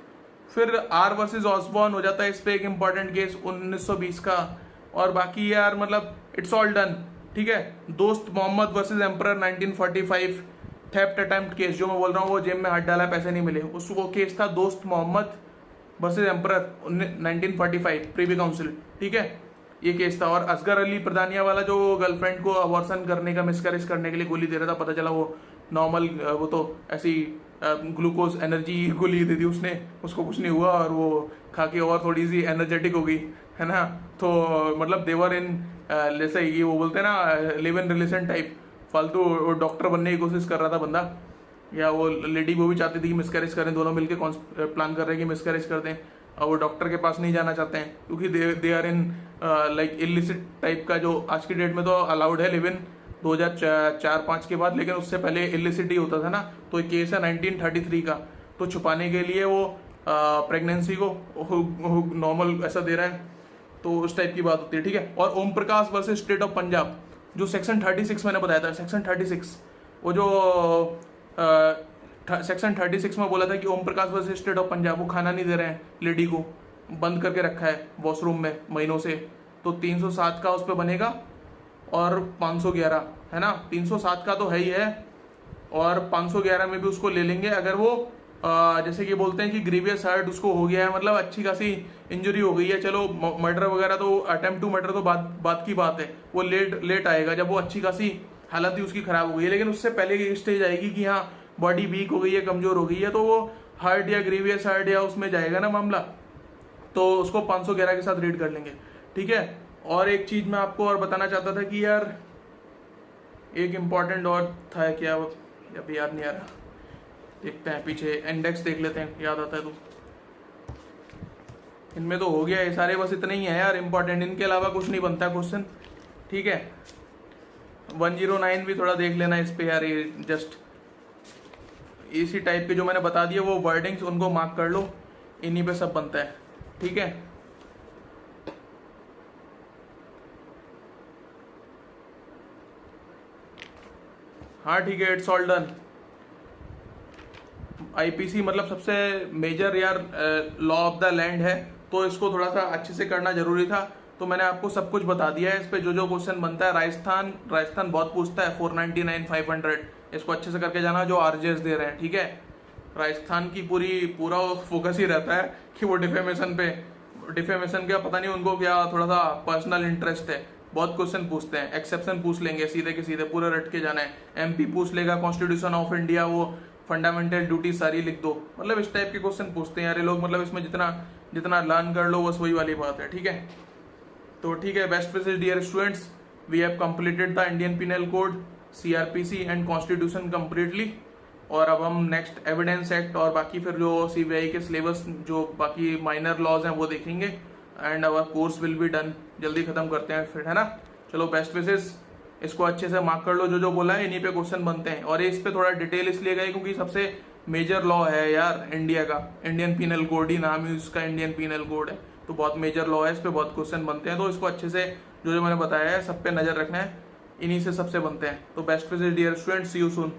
फिर आर वर्सेस ऑसबॉर्न हो जाता है इस पे एक इंपॉर्टेंट केस 1920 का, और बाकी यार मतलब इट्स ऑल डन, ठीक है। Dost Mohammad versus emperor 1945 theft attempt case, जो मैं बोल रहा हूँ वो जेब में हाथ डाला पैसे नहीं मिले, उस वो केस था Dost Mohammad versus emperor 1945 privy council, ठीक है, ये केस था। और असगर अली प्रधानिया वाला जो गर्लफ्रेंड को अबॉर्शन करने का, मिसकैरेज करने के लिए गोली दे रहा था, पता चला वो नॉर्मल, वो तो ऐसी ग्लूकोज एनर्जी गोली दे दी उसने, उसको कुछ नहीं हुआ, और वो खा के और थोड़ी सी एनर्जेटिक हो गई, है ना। तो मतलब देवर इन जैसे ये वो बोलते हैं ना, लिव इन रिलेशन टाइप, फालतू डॉक्टर बनने की कोशिश कर रहा था बंदा, या वो लेडी वो भी चाहती थी कि मिसकैरेज करें, दोनों मिलकर प्लान कर रहे हैं कि मिसकैरेज कर दें, और वो डॉक्टर के पास नहीं जाना चाहते हैं क्योंकि they are in like illicit type का, जो आज की डेट में तो अलाउड है लिव इन 2004-5 के बाद, लेकिन उससे पहले इलिसिट ही होता था ना। तो एक केस है 1933 का, तो छुपाने के लिए वो प्रेगनेंसी को नॉर्मल ऐसा दे रहा है, तो उस टाइप की बात होती है, ठीक है। और Om Prakash versus state of Punjab, जो सेक्शन 36 मैंने बताया था, सेक्शन 36 वो जो सेक्शन 36 में बोला था कि Om Prakash versus state of Punjab, वो खाना नहीं दे रहे हैं, लेडी को बंद करके रखा है वॉशरूम में महीनों से, तो 307 का उस पर बनेगा और 511 है ना, 307 का तो है ही है और 511 में भी उसको ले लेंगे अगर वो जैसे कि बोलते हैं कि ग्रीवियस हर्ट उसको हो गया है, मतलब अच्छी खासी इंजरी हो गई है। चलो मर्डर वगैरह तो अटेम्प्ट टू मर्डर तो बात की बात है, वो लेट आएगा जब वो अच्छी खासी हालत ही उसकी खराब हो गई है, लेकिन उससे पहले की स्टेज आएगी कि हाँ बॉडी वीक हो गई है, कमजोर हो गई है, तो वो हार्ट या ग्रीवियस हार्ट या उसमें जाएगा ना मामला, तो उसको 511 के साथ रीड कर लेंगे, ठीक है। और एक चीज मैं आपको और बताना चाहता था कि यार एक इम्पॉर्टेंट और था क्या, अभी याद नहीं आ रहा, देखते हैं पीछे इंडेक्स देख लेते हैं, याद आता है तो। इनमें तो हो गया ये सारे, बस इतने ही है यार इम्पोर्टेंट, इनके अलावा कुछ नहीं बनता क्वेश्चन, ठीक है। 109 भी थोड़ा देख लेना इस पे यार, ये जस्ट इसी टाइप के जो मैंने बता दिए वो वर्डिंग्स उनको मार्क कर लो, इन्हीं पे सब बनता है, ठीक है। हाँ ठीक है, इट्स ऑल डन। आईपीसी मतलब सबसे मेजर यार लॉ ऑफ द लैंड है, तो इसको थोड़ा सा अच्छे से करना जरूरी था, तो मैंने आपको सब कुछ बता दिया है। इस पे जो क्वेश्चन बनता है, राजस्थान बहुत पूछता है, 499 500, इसको अच्छे से करके जाना जो आरजेएस दे रहे हैं, ठीक है। राजस्थान की पूरा फोकस ही रहता है कि वो डिफेमेशन का पता नहीं उनको क्या थोड़ा सा पर्सनल इंटरेस्ट है, बहुत क्वेश्चन पूछते हैं, एक्सेप्शन पूछ लेंगे सीधे के सीधे, पूरा रट के जाना है। एमपी पूछ लेगा, कॉन्स्टिट्यूशन ऑफ इंडिया, वो फंडामेंटल ड्यूटी सारी लिख दो, मतलब इस टाइप के क्वेश्चन पूछते हैं यार ये लोग, मतलब इसमें जितना लर्न कर लो बस वही वाली बात है, ठीक है। तो ठीक है, best wishes dear students, we have completed the Indian penal code, CrPC and constitution completely, और अब हम नेक्स्ट एविडेंस एक्ट और बाकी फिर जो सीबीआई के सिलेबस जो बाकी माइनर लॉज हैं वो देखेंगे, and our course will be done, जल्दी खत्म करते हैं फिर, है ना। चलो बेस्ट विशेस, इसको अच्छे से मार्क कर लो, जो बोला है इन्हीं पे क्वेश्चन बनते हैं, और इस पे थोड़ा डिटेल इसलिए गए क्योंकि सबसे मेजर लॉ है यार इंडिया का, इंडियन पिनल कोड ही नाम ही उसका इंडियन पिनल कोड है, तो बहुत मेजर लॉ है, इस पे बहुत क्वेश्चन बनते हैं, तो इसको अच्छे से जो मैंने बताया है सब पे नजर रखना है, इन्हीं से सबसे बनते हैं। तो best wishes dear students, see you soon.